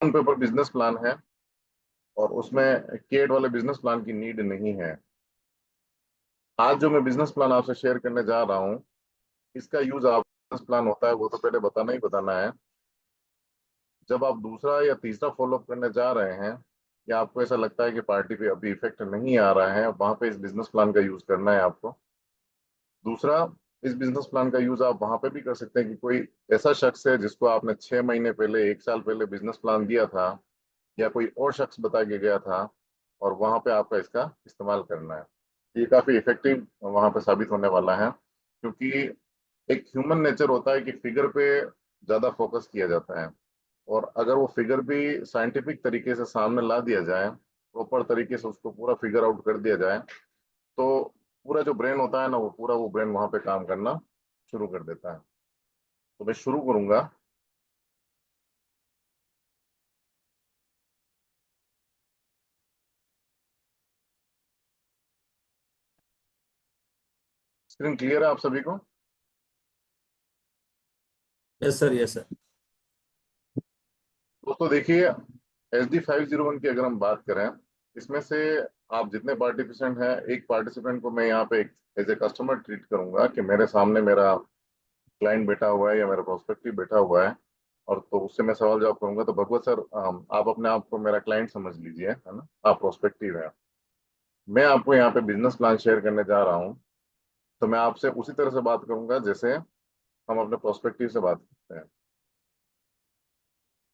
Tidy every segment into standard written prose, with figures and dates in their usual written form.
Paper business plan है और उसमें केड वाले बिजनेस प्लान की नीड नहीं है। आज जो मैं बिजनेस प्लान आपसे शेयर करने जा रहा हूँ, इसका यूज आप बिजनेस प्लान होता है वो तो पहले बताना ही बताना है। जब आप दूसरा या तीसरा फॉलोअप करने जा रहे हैं या आपको ऐसा लगता है कि पार्टी पे अभी इफेक्ट नहीं आ रहा है, वहां पे इस बिजनेस प्लान का यूज करना है आपको। दूसरा, इस बिजनेस प्लान का यूज आप वहां पे भी कर सकते हैं कि कोई ऐसा शख्स है जिसको आपने 6 महीने पहले, 1 साल पहले बिजनेस प्लान दिया था, या कोई और शख्स बता के गया था, और वहां पे आपका इसका इस्तेमाल करना है। ये काफी इफेक्टिव वहां पे साबित होने वाला है, क्योंकि एक ह्यूमन नेचर होता है कि फिगर पे ज्यादा फोकस किया जाता है। और अगर वो फिगर भी साइंटिफिक तरीके से सामने ला दिया जाए, प्रॉपर तरीके से उसको पूरा फिगर आउट कर दिया जाए, तो पूरा जो ब्रेन होता है ना, वो पूरा वो ब्रेन वहां पे काम करना शुरू कर देता है। तो मैं शुरू करूंगा। स्क्रीन क्लियर है आप सभी को? Yes sir, yes sir. दोस्तों देखिए, SD 501 की अगर हम बात करें, इसमें से आप जितने पार्टिसिपेंट हैं, एक पार्टिसिपेंट को मैं यहाँ पे एज ए कस्टमर ट्रीट करूंगा कि मेरे सामने मेरा क्लाइंट बैठा हुआ है या मेरा प्रोस्पेक्टिव बैठा हुआ है, और तो उससे मैं सवाल जवाब करूंगा। तो भगवत सर, आप अपने आप को मेरा क्लाइंट समझ लीजिए, है ना, आप प्रोस्पेक्टिव है। मैं आपको यहाँ पे बिजनेस प्लान शेयर करने जा रहा हूँ, तो मैं आपसे उसी तरह से बात करूंगा जैसे हम अपने प्रोस्पेक्टिव से बात करते हैं।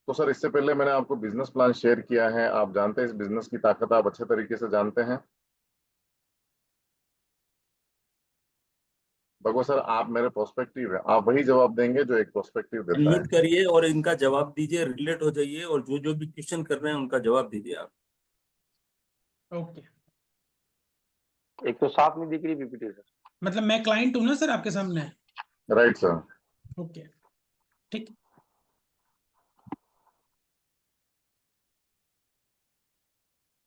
तो सर, इससे पहले मैंने आपको बिजनेस प्लान शेयर किया है, आप जानते हैं इस बिजनेस की ताकत, आप अच्छे तरीके से जानते हैं। भगवत सर, आप मेरे प्रोस्पेक्टिव है, आप वही जवाब देंगे जो एक प्रोस्पेक्टिव देता है। अनम्यूट करिए और इनका जवाब दीजिए, रिलेट हो जाइए, और जो जो भी क्वेश्चन कर रहे हैं उनका जवाब दीजिए आप। ओके। एक तो साफ नहीं दिख रही पीपीटी सर। मतलब मैं क्लाइंट हूँ ना सर आपके सामने? Right sir. ओके, ठीक।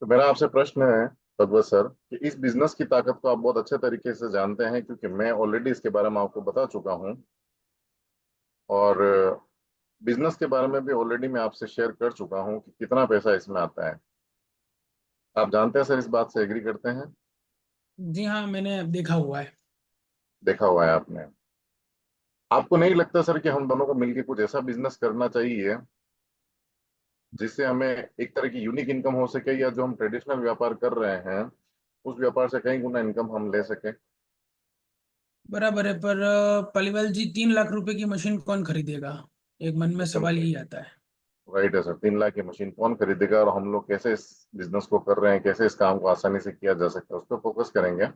तो मेरा आपसे प्रश्न है भगवत सर, कि इस बिजनेस की ताकत को आप बहुत अच्छे तरीके से जानते हैं, क्योंकि मैं ऑलरेडी इसके बारे में आपको बता चुका हूँ, और बिजनेस के बारे में भी ऑलरेडी मैं आपसे शेयर कर चुका हूँ कि कितना पैसा इसमें आता है। आप जानते हैं सर, इस बात से एग्री करते हैं? जी हाँ, मैंने देखा हुआ है। देखा हुआ है आपने। आपको नहीं लगता सर कि हम दोनों को मिलकर कुछ ऐसा बिजनेस करना चाहिए जिससे हमें एक तरह की यूनिक इनकम हो सके, या जो हम ट्रेडिशनल व्यापार कर रहे हैं उस व्यापार से कहीं गुना इनकम हम ले सके? बराबर है, पर पालीवाल जी 3 लाख रुपए की मशीन कौन खरीदेगा? एक मन में एकदम सवाल यही आता है। राइट है सर, 3 लाख की मशीन कौन खरीदेगा, और हम लोग कैसे इस बिजनेस को कर रहे हैं, कैसे इस काम को आसानी से किया जा सकता है, उस पर फोकस करेंगे।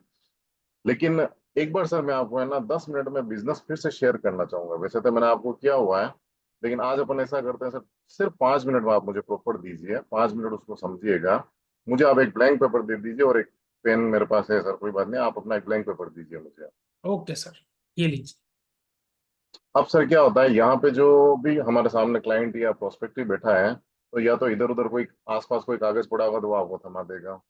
लेकिन एक बार सर, मैं आपको है ना 10 मिनट में बिजनेस फिर से शेयर करना चाहूंगा। वैसे तो मैंने आपको किया हुआ है, लेकिन आज अपन ऐसा करते हैं सर, सिर्फ 5 मिनट में आप मुझे प्रॉपर दीजिए, 5 मिनट उसको समझिएगा। मुझे आप एक ब्लैंक पेपर दे दीजिए, और एक पेन मेरे पास है सर, कोई बात नहीं, आप अपना एक ब्लैंक पेपर दीजिए मुझे। ओके सर, ये लीजिए। अब सर क्या होता है, यहाँ पे जो भी हमारे सामने क्लाइंट या प्रोस्पेक्टिव बैठा है, तो या तो इधर उधर कोई आसपास कोई कागज पड़ा होगा तो वो आपको थमा देगा,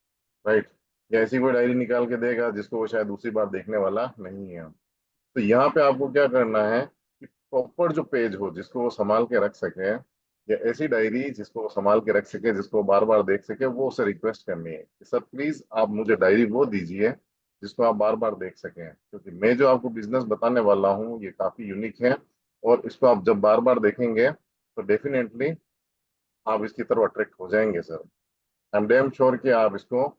राइट, या ऐसी कोई डायरी निकाल के देगा जिसको वो शायद दूसरी बार देखने वाला नहीं है। तो यहाँ पे आपको क्या करना है कि प्रॉपर जो पेज हो जिसको वो संभाल के रख सके, या ऐसी डायरी जिसको वो संभाल के रख सके, जिसको बार बार देख सके, वो उसे रिक्वेस्ट करनी है कि सर प्लीज आप मुझे डायरी वो दीजिए जिसको आप बार बार देख सकें, क्योंकि मैं जो आपको बिजनेस बताने वाला हूँ ये काफी यूनिक है, और इसको आप जब बार बार देखेंगे तो डेफिनेटली आप इसकी तरफ अट्रैक्ट हो जाएंगे sir. I am damn sure कि आप इसको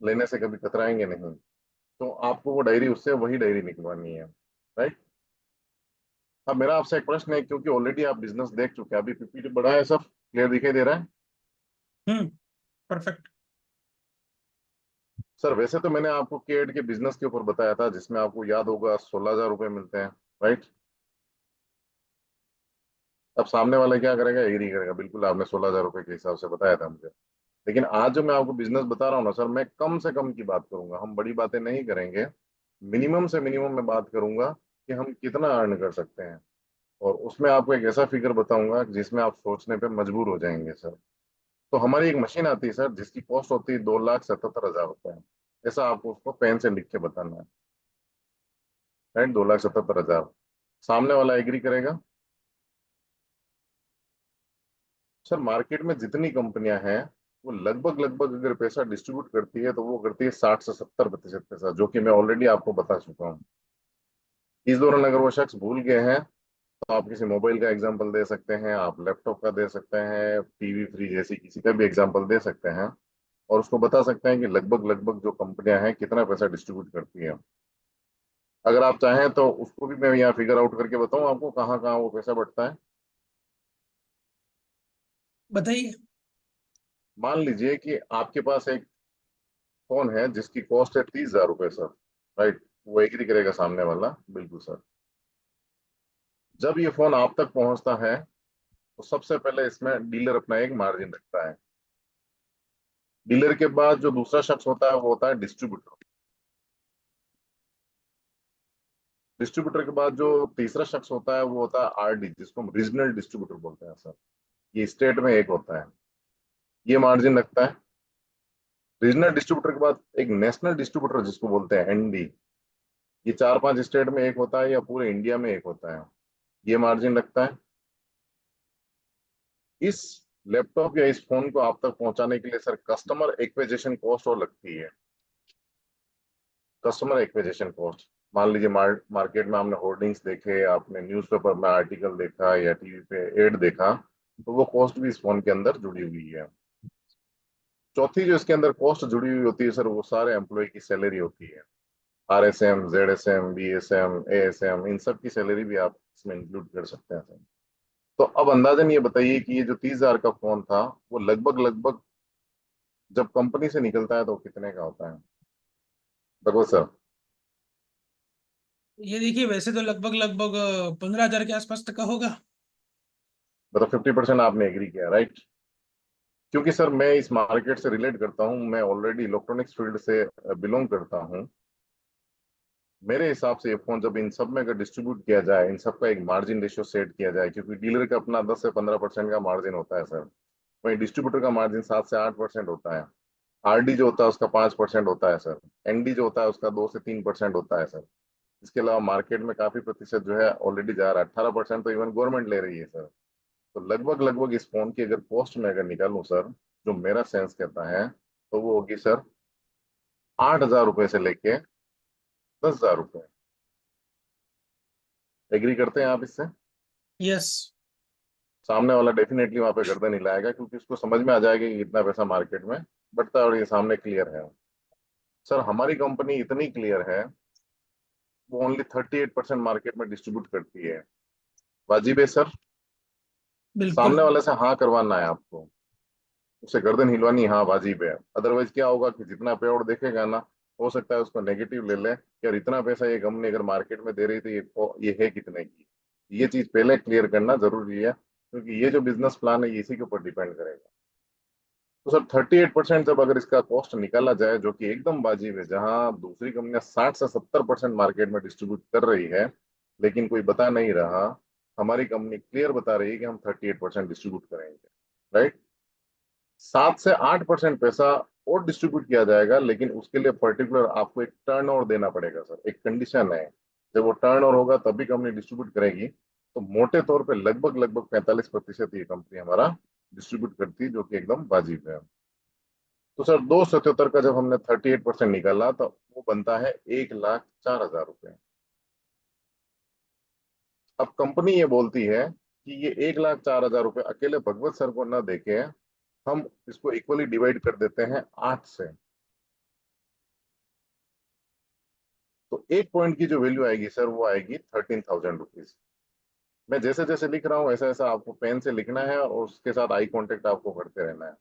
लेने से कभी कतराएंगे नहीं। तो आपको वो डायरी, उससे वही डायरी निकलवानी है, राइट। अब मेरा आपसे एक प्रश्न है, क्योंकि ऑलरेडी आप बिजनेस देख चुके हैं, अभी पीपीटी बड़ा है, सब क्लियर दिखाई दे रहा है? हम्म, परफेक्ट। सर वैसे तो मैंने आपको केड के बिजनेस के ऊपर बताया था, जिसमें आपको याद होगा 16,000 रुपये मिलते हैं, राइट। अब सामने वाला क्या करेगा, एग्री करेगा, बिल्कुल आपने 16,000 रुपये के हिसाब से बताया था मुझे। लेकिन आज जो मैं आपको बिजनेस बता रहा हूँ ना सर, मैं कम से कम की बात करूंगा, हम बड़ी बातें नहीं करेंगे। मिनिमम से मिनिमम मैं बात करूंगा कि हम कितना अर्न कर सकते हैं, और उसमें आपको एक ऐसा फिगर बताऊंगा जिसमें आप सोचने पे मजबूर हो जाएंगे सर। तो हमारी एक मशीन आती है सर, जिसकी कॉस्ट होती है 2,77,000 रुपये। ऐसा आपको उसको पेन से लिख के बताना है, राइट, 2,77,000। सामने वाला एग्री करेगा? सर मार्केट में जितनी कंपनियां हैं वो लगभग लगभग अगर पैसा डिस्ट्रीब्यूट करती है तो वो करती है 60 से 70% पैसा, जो कि मैं ऑलरेडी आपको बता चुका हूँ। इस दौरान अगर वो शख्स भूल गए हैं तो आप किसी मोबाइल का एग्जांपल दे सकते हैं, आप लैपटॉप का दे सकते हैं, टीवी फ्रिज जैसी किसी का भी एग्जांपल दे सकते हैं, और उसको बता सकते हैं कि लगभग लगभग जो कंपनियां हैं कितना पैसा डिस्ट्रीब्यूट करती हैं। अगर आप चाहें तो उसको भी मैं यहाँ फिगर आउट करके बताऊं आपको कहाँ कहाँ वो पैसा बढ़ता है। बताइए। मान लीजिए कि आपके पास एक फोन है जिसकी कॉस्ट है 30,000 रुपये सर। राइट। वो एग्री करेगा सामने वाला, बिल्कुल सर। जब ये फोन आप तक पहुंचता है तो सबसे पहले इसमें डीलर अपना एक मार्जिन रखता है। डीलर के बाद जो दूसरा शख्स होता है वो होता है डिस्ट्रीब्यूटर। डिस्ट्रीब्यूटर के बाद जो तीसरा शख्स होता है वो होता है आरडी, जिसको हम रीजनल डिस्ट्रीब्यूटर बोलते हैं सर। ये स्टेट में एक होता है, ये मार्जिन रखता है। रीजनल डिस्ट्रीब्यूटर के बाद एक नेशनल डिस्ट्रीब्यूटर जिसको बोलते हैं एनडी, ये 4-5 स्टेट में एक होता है या पूरे इंडिया में एक होता है, ये मार्जिन रखता है। इस लैपटॉप या इस फोन को आप तक पहुंचाने के लिए सर कस्टमर एक्विजिशन कॉस्ट और लगती है। कस्टमर एक्विजिशन कॉस्ट, मान लीजिए मार्केट में आपने होर्डिंग्स देखे, आपने न्यूज़पेपर में आर्टिकल देखा या टीवी पे एड देखा, तो वो कॉस्ट भी इस फोन के अंदर जुड़ी हुई है। चौथी जो इसके अंदर कॉस्ट जुड़ी हुई होती है सर, वो सारे एम्प्लॉय की सैलरी होती है। RSM, ZSM, BSM, ASM, इन सब की सैलरी भी आप इसमें इंक्लूड कर सकते हैं सर। तो अब अंदाजन ये बताइए कि ये जो 30,000 का फोन था वो लगभग लगभग जब कंपनी से निकलता है तो कितने का होता है भगवत सर? ये देखिए, वैसे तो लगभग लगभग 15,000 के आसपास तक का होगा। मतलब 50% आपने एग्री किया, राइट? क्योंकि सर मैं इस मार्केट से रिलेट करता हूँ, मैं ऑलरेडी इलेक्ट्रॉनिक्स फील्ड से बिलोंग करता हूँ। मेरे हिसाब से ये फोन जब इन सब में अगर डिस्ट्रीब्यूट किया जाए, इन सब का एक मार्जिन रेशियो सेट किया जाए, क्योंकि डीलर का अपना 10 से 15% का मार्जिन होता है सर, वहीं डिस्ट्रीब्यूटर का मार्जिन 7 से 8% होता है। आरडी जो होता है उसका 5% होता है सर। एनडी जो होता है उसका 2 से 3% होता है सर। इसके अलावा मार्केट में काफी प्रतिशत जो है ऑलरेडी जा रहा है, 18% तो इवन गवर्नमेंट ले रही है सर। तो लगभग लगभग इस फोन की अगर कॉस्ट में अगर निकालूं सर, जो मेरा सेंस कहता है, तो वो होगी सर 8,000 रुपये से लेके 10,000 रुपये। एग्री करते हैं आप इससे? यस। सामने वाला डेफिनेटली वहां पे गर्दन हिलाएगा, क्योंकि उसको समझ में आ जाएगा कि कितना पैसा मार्केट में बढ़ता है और ये सामने क्लियर है। सर हमारी कंपनी इतनी क्लियर है, वो ओनली 38% मार्केट में डिस्ट्रीब्यूट करती है। वाजिब है सर? बिल्कुल। सामने वाले से हाँ करवाना है आपको, उसे गर्दन हिलवानी, हाँ वाजिब है। अदरवाइज क्या होगा कि जितना पे आउट देखेगा ना, हो सकता है उसको नेगेटिव ले ले कि यार इतना पैसा ये कंपनी अगर मार्केट में दे रही तो ये है कितने की। ये चीज पहले क्लियर करना जरूरी है, क्योंकि ये जो बिजनेस प्लान है ये इसी के ऊपर डिपेंड करेगा। तो सर 38% जब अगर इसका कॉस्ट निकाला जाए, जो कि एकदम वाजिब है, जहां दूसरी कंपनियां 60 से 70% मार्केट में डिस्ट्रीब्यूट कर रही है लेकिन कोई बता नहीं रहा, हमारी कंपनी क्लियर बता रही है कि हम 38% डिस्ट्रीब्यूट करेंगे। राइट। 7 से 8% पैसा और डिस्ट्रीब्यूट किया जाएगा, लेकिन उसके लिए पर्टिकुलर आपको एक टर्न ओवर देना पड़ेगा सर, एक कंडीशन है। जब वो टर्न ओवर होगा तभी कंपनी डिस्ट्रीब्यूट करेगी। तो मोटे तौर पे लगभग लगभग 45% ये कंपनी हमारा डिस्ट्रीब्यूट करती है, जो कि एकदम वाजिब है। तो सर 277 का जब हमने 38% निकाला तो वो बनता है 1,04,000 रुपये। अब कंपनी ये बोलती है कि ये 1,04,000 रुपये अकेले भगवत सर को न देके हम इसको इक्वली डिवाइड कर देते हैं 8 से। तो एक पॉइंट की जो वैल्यू आएगी सर वो आएगी 13,000 रुपीज। मैं जैसे जैसे लिख रहा हूँ ऐसा ऐसा आपको पेन से लिखना है और उसके साथ आई कांटेक्ट आपको करते रहना है।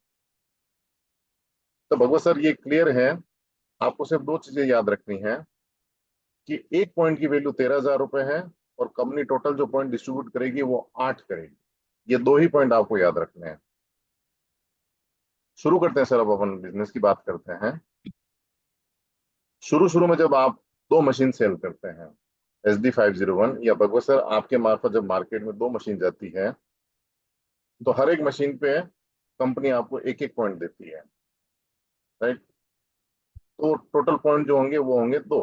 तो भगवत सर ये क्लियर है? आपको सिर्फ दो चीजें याद रखनी है कि एक पॉइंट की वैल्यू 13,000 रुपये है और कंपनी टोटल जो पॉइंट डिस्ट्रीब्यूट करेगी वो 8 करेगी। ये दो ही पॉइंट आपको याद रखने हैं। शुरू करते हैं सर, अब अपन बिजनेस की बात करते हैं। शुरू शुरू में जब आप दो मशीन सेल करते हैं, SD 501 या भगवत सर आपके मार्फत जब मार्केट में दो मशीन जाती है, तो हर एक मशीन पे कंपनी आपको एक एक पॉइंट देती है। राइट। तो टोटल पॉइंट जो होंगे वो होंगे दो।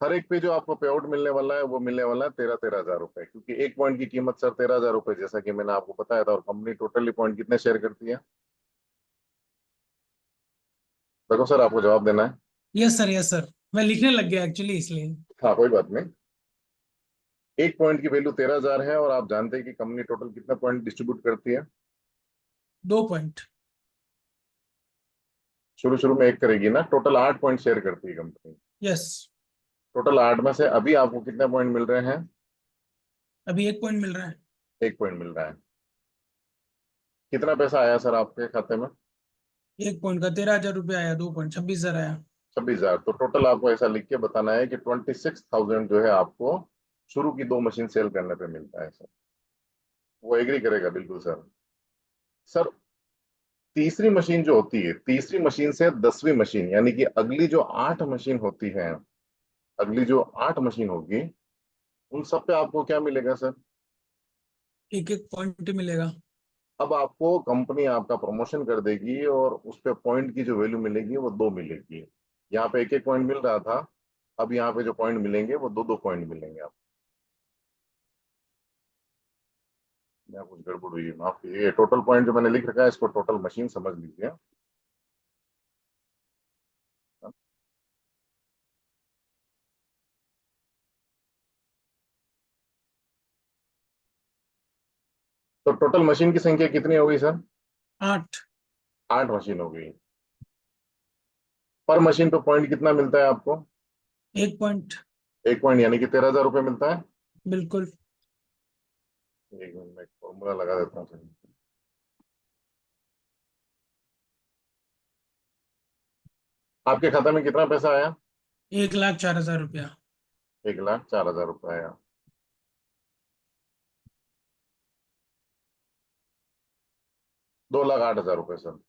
हर एक पे जो आपको पे आउट मिलने वाला है वो मिलने वाला है 13,000 रुपए, क्योंकि एक पॉइंट की कीमत सर 13,000 रुपए, जैसा कि मैंने आपको बताया था। और कंपनी टोटली पॉइंट कितने शेयर करती है? देखो सर, आपको जवाब देना है। यस सर, यस सर, मैं लिखने लग गया एक्चुअली इसलिए। हाँ, कोई बात नहीं। एक पॉइंट की वैल्यू 13,000 है, और आप जानते हैं कि कंपनी टोटल कितना पॉइंट डिस्ट्रीब्यूट करती है? 2 पॉइंट। शुरू शुरू में एक करेगी ना, टोटल 8 पॉइंट शेयर करती है कंपनी। यस। टोटल 8 में से अभी आपको कितने पॉइंट मिल रहे हैं? अभी 1 पॉइंट मिल रहा है। 1 पॉइंट मिल रहा है। कितना पैसा आया सर आपके खाते में? 1 पॉइंट का 13,000 रुपये आया, 2 पॉइंट 26,000 आया। 26,000। तो टोटल आपको ऐसा लिख के बताना है कि 26,000 जो है आपको शुरू की 2 मशीन सेल करने पे मिलता है सर। वो एग्री करेगा? बिल्कुल सर। सर, तीसरी मशीन जो होती है, तीसरी मशीन से 10वीं मशीन, यानी कि अगली जो 8 मशीन होती है, अगली जो 8 मशीन होगी, उन सब पे आपको क्या मिलेगा सर? 1-1 पॉइंट मिलेगा। अब आपको कंपनी आपका प्रमोशन कर देगी, और उस पे पॉइंट की जो वैल्यू मिलेगी वो 2 मिलेगी। यहाँ पे 1-1 पॉइंट मिल रहा था, अब यहाँ पे जो पॉइंट मिलेंगे वो 2-2 पॉइंट मिलेंगे आपको। यहाँ कुछ गड़बड़ हुई है, माफ कीजिए। टोटल पॉइंट जो मैंने लिख रखा है, इसको टोटल मशीन समझ लीजिए। तो टोटल मशीन की संख्या कितनी हो गई सर? 8। 8 मशीन हो गई। पर मशीन पे पॉइंट कितना मिलता है आपको? 1 पॉइंट। 1 पॉइंट, यानी कि 13,000 रुपये मिलता है। बिल्कुल। एक मिनट में फॉर्मूला लगा देता हूँ सर। आपके खाते में कितना पैसा आया? 1,04,000 रुपया। 1,04,000 रुपये आया। 2,08,000 रुपये सर।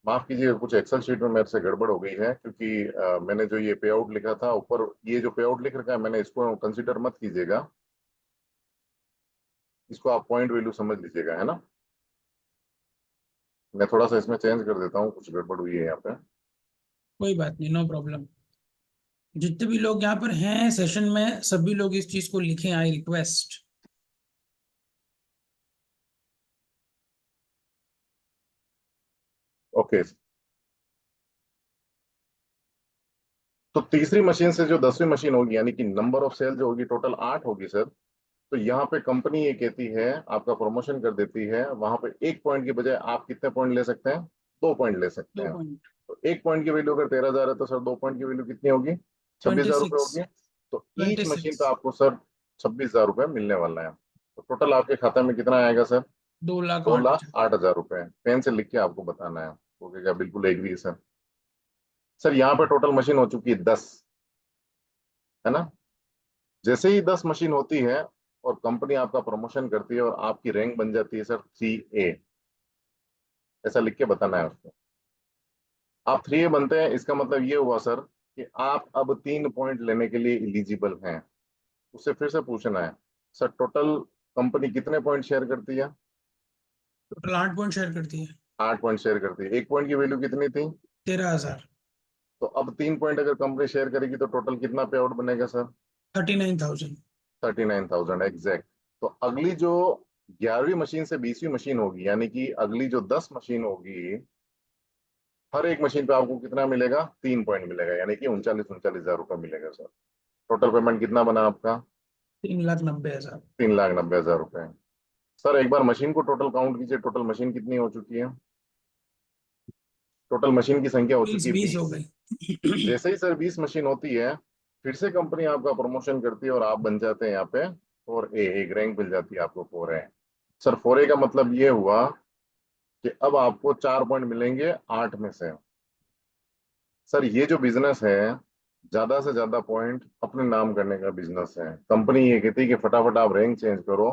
माफ कीजिए, कुछ एक्सेल शीट में मेरे से गड़बड़ हो गई है, क्योंकि मैंने जो ये पे आउट लिखा था ऊपर, ये जो पे आउट लिख रखा है मैंने, इसको कंसीडर मत कीजिएगा। इसको आप पॉइंट वैल्यू समझ लीजिएगा, है ना। मैं थोड़ा सा इसमें चेंज कर देता हूँ, कुछ गड़बड़ हुई है यहाँ पे। कोई बात नहीं, नो प्रॉब्लम। जितने भी लोग यहाँ पर हैं सेशन में, सभी लोग इस चीज को लिखें, आई रिक्वेस्ट। ओके। तो तीसरी मशीन से जो 10वीं मशीन होगी, यानी कि नंबर ऑफ सेल जो होगी टोटल 8 होगी सर। तो यहाँ पे कंपनी ये कहती है, आपका प्रमोशन कर देती है, वहां पे 1 पॉइंट की बजाय आप कितने पॉइंट ले सकते हैं? 2 पॉइंट ले सकते दो हैं। पॉइंट तो 1 पॉइंट की वैल्यू अगर 13,000 है, तो सर 2 पॉइंट की वैल्यू कितनी होगी? 26,000 रुपये 26। होगी। तो ईच मशीन 26। पे आपको सर 26,000 रुपये मिलने वाला है। तो टोटल आपके खाते में कितना आएगा सर? 2,08,000। 2,08,000 रुपये। पेन से लिख के आपको बताना है। ओके, क्या बिल्कुल एग्री है सर? सर, यहाँ पे टोटल मशीन हो चुकी है 10, है ना। जैसे ही 10 मशीन होती है और कंपनी आपका प्रमोशन करती है, और आपकी रैंक बन जाती है सर 3A, ऐसा लिख के बताना है उसको। आप 3A बनते हैं, इसका मतलब ये हुआ सर कि आप अब 3 पॉइंट लेने के लिए इलिजिबल हैं। उससे फिर से पूछना है, सर टोटल कंपनी कितने पॉइंट शेयर करती है? टोटल 8 पॉइंट शेयर करती है। 8 पॉइंट शेयर करती है। 1 पॉइंट की वैल्यू कितनी थी? 13,000। तो अब 3 पॉइंट अगर कंपनी शेयर करेगी, तो टोटल कितना पे आउट बनेगा सर? 39,000। 39,000 एग्जैक्ट। तो अगली जो 11वीं मशीन से 20वीं मशीन होगी, यानी कि अगली जो 10 मशीन होगी, हर एक मशीन पे आपको कितना मिलेगा? 3 पॉइंट मिलेगा, यानी कि 39,000 मिलेगा सर। टोटल पेमेंट कितना बना आपका? 3,90,000। 3,90,000 रुपये। सर, एक बार मशीन को टोटल काउंट कीजिए, टोटल मशीन कितनी हो चुकी है? टोटल मशीन की संख्या हो चुकी बीस है बीस हो 20। गई। जैसे ही सर 20 मशीन होती है, फिर से कंपनी आपका प्रमोशन करती है, और आप बन जाते हैं यहाँ पे 4A, एक रैंक मिल जाती है आपको 4A। सर, 4A का मतलब ये हुआ कि अब आपको 4 पॉइंट मिलेंगे 8 में से। सर, ये जो बिजनेस है, ज्यादा से ज्यादा पॉइंट अपने नाम करने का बिजनेस है। कंपनी ये कहती है कि फटाफट आप रैंक चेंज करो।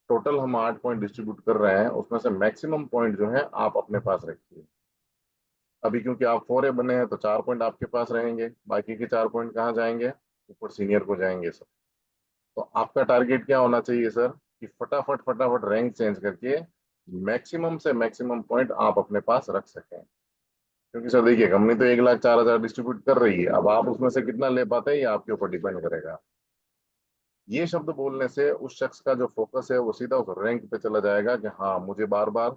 टोटल हम 8 पॉइंट डिस्ट्रीब्यूट कर रहे हैं, उसमें से मैक्सिमम पॉइंट जो है आप अपने पास रखिए। अभी क्योंकि आप 4A बने हैं, तो 4 पॉइंट आपके पास रहेंगे, बाकी के 4 पॉइंट कहाँ जाएंगे? ऊपर सीनियर को जाएंगे सर। तो आपका टारगेट क्या होना चाहिए सर? कि फटाफट फटाफट रैंक चेंज करके मैक्सिमम से मैक्सिमम पॉइंट आप अपने पास रख सकें। क्योंकि सर देखिए कंपनी तो 1,04,000 डिस्ट्रीब्यूट कर रही है, अब आप उसमें से कितना ले पाते हैं ये आपके ऊपर डिपेंड करेगा। ये शब्द बोलने से उस शख्स का जो फोकस है वो सीधा उस रैंक पे चला जाएगा कि हाँ मुझे बार बार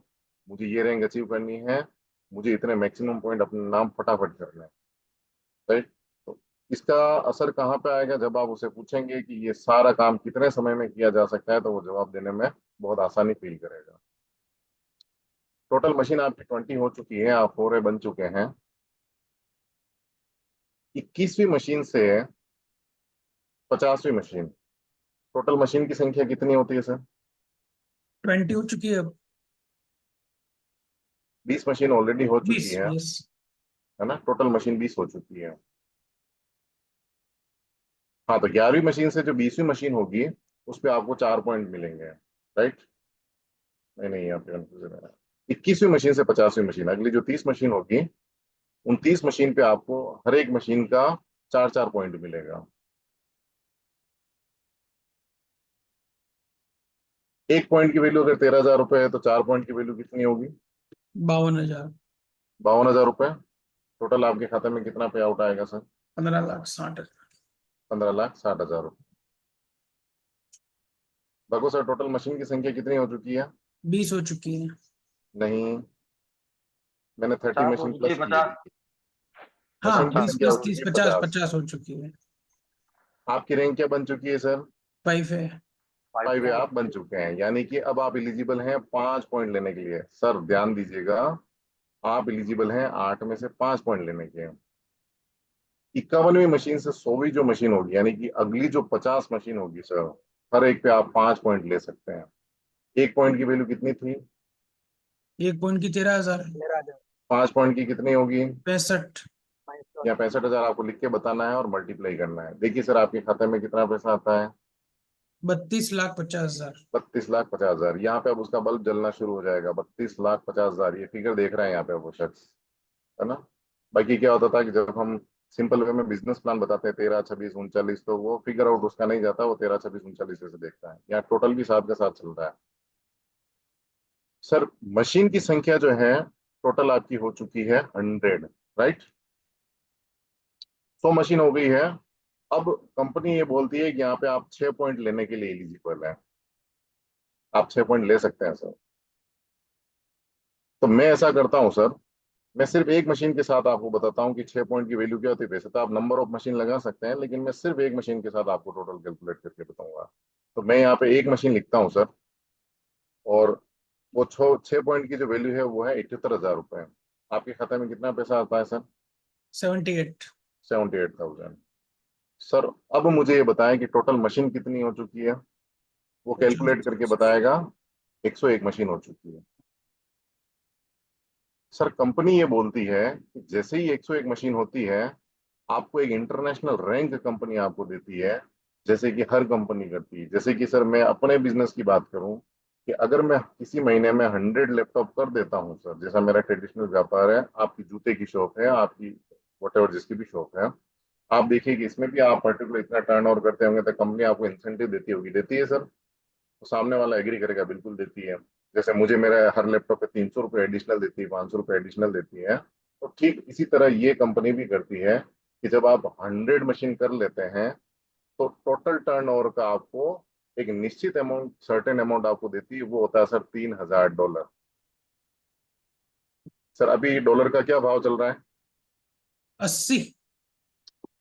मुझे ये रैंक अचीव करनी है, मुझे इतने मैक्सिमम पॉइंट अपने नाम फटाफट करने हैं। राइट। तो इसका असर कहाँ पे आएगा, जब आप उसे पूछेंगे कि ये सारा काम कितने समय में किया जा सकता है, तो वो जवाब देने में बहुत आसानी फील करेगा। टोटल मशीन आपकी 20 हो चुकी है, आप 4 बन चुके हैं। 21वीं मशीन से 50वीं मशीन, टोटल मशीन की संख्या कितनी होती है सर? 20 हो चुकी है अब। 20 मशीन ऑलरेडी हो चुकी 20, है यस। है ना, टोटल मशीन 20 हो चुकी है। हाँ, तो 11वीं मशीन से जो 20वीं मशीन होगी उस पे आपको 4 पॉइंट मिलेंगे। राइट। नहीं नहीं, यहाँ पे कंफ्यूजन है। 21वीं मशीन से 50वीं मशीन, अगली जो 30 मशीन होगी, उन 30 मशीन पे आपको हर एक मशीन का 4-4 पॉइंट मिलेगा। एक पॉइंट की वैल्यू अगर 13,000 रुपए है तो 4 पॉइंट की वैल्यू कितनी होगी? 52,000। 52,000 रुपए। टोटल आपके खाते में कितना पे आउट आएगा सर? 15,60,000। 15,60,000 रुपए। देखो सर, टोटल मशीन की संख्या कितनी हो चुकी है? 20 हो चुकी है। नहीं, मैंने 30 50 हो मशीन चुकी प्लस है, की है 50। देखिए। हाँ, मशीन की 20 संख्या हो + 30 चुकी है 50, 50। 50 हो चुकी है। आपकी रैंक क्या बन चुकी है सर? 5 है। 5 है, आप बन चुके हैं, यानी कि अब आप एलिजिबल हैं 5 पॉइंट लेने के लिए। सर ध्यान दीजिएगा, आप एलिजिबल हैं 8 में से 5 पॉइंट लेने के। 51वीं मशीन से 100वीं जो मशीन होगी, यानी कि अगली जो 50 मशीन होगी सर, हर एक पे आप 5 पॉइंट ले सकते हैं। एक पॉइंट की वैल्यू कितनी थी? 1 पॉइंट की 13,000। 5 पॉइंट की कितनी होगी? 65। या 65,000 आपको लिख के बताना है और मल्टीप्लाई करना है। देखिए सर, आपके खाते में कितना पैसा आता है? 32,50,000। 32,50,000। यहाँ पे अब उसका बल्ब जलना शुरू हो जाएगा। 32,50,000 ये फिगर देख रहे हैं यहाँ पे वो शख्स, है ना। बाकी क्या होता था कि जब हम सिंपल वे में बिजनेस प्लान बताते हैं 13, 26, 39, तो वो फिगर आउट उसका नहीं जाता, वो 13, 26, 39 से देखता है। यहाँ टोटल भी साथ के साथ चल रहा है। सर मशीन की संख्या जो है टोटल आपकी हो चुकी है 100। राइट। 100 मशीन हो गई है। अब कंपनी ये बोलती है कि यहाँ पे आप 6 पॉइंट लेने के लिए एलिजिबल हैं, आप 6 पॉइंट ले सकते हैं सर। तो मैं ऐसा करता हूँ सर, मैं सिर्फ एक मशीन के साथ आपको बताता हूँ कि 6 पॉइंट की वैल्यू क्या होती है। वैसे तो आप नंबर ऑफ मशीन लगा सकते हैं, लेकिन मैं सिर्फ एक मशीन के साथ आपको टोटल कैलकुलेट करके बताऊंगा। तो मैं यहाँ पे एक मशीन लिखता हूँ सर, और वो 6 पॉइंट की जो वैल्यू है वो है 78,000 रुपये। आपके खाते में कितना पैसा आता है सर? 78। 78,000। सर अब मुझे ये बताएं कि टोटल मशीन कितनी हो चुकी है। वो कैलकुलेट करके 50। बताएगा 101 मशीन हो चुकी है। सर कंपनी ये बोलती है कि जैसे ही 101 मशीन होती है, आपको एक इंटरनेशनल रैंक कंपनी आपको देती है, जैसे कि हर कंपनी करती है। जैसे कि सर मैं अपने बिजनेस की बात करूं, कि अगर मैं किसी महीने में 100 लैपटॉप कर देता हूं सर, जैसा मेरा ट्रेडिशनल व्यापार है, आपकी जूते की शॉप है, आपकी वट जिसकी भी शॉप है, आप देखिए कि इसमें भी आप पर्टिकुलर इतना टर्न ओवर करते होंगे तो कंपनी आपको इंसेंटिव देती होगी। देती है सर? तो सामने वाला एग्री करेगा, बिल्कुल देती है। जैसे मुझे मेरा हर लैपटॉप पे 300 रुपये एडिशनल देती है, 500 रुपये एडिशनल देती है, तो ठीक इसी तरह ये कंपनी भी करती है कि जब आप 100 मशीन कर लेते हैं तो टोटल टर्नओवर का आपको एक निश्चित अमाउंट, सर्टेन अमाउंट आपको देती है। वो होता है सर $3,000। सर अभी डॉलर का क्या भाव चल रहा है? 80।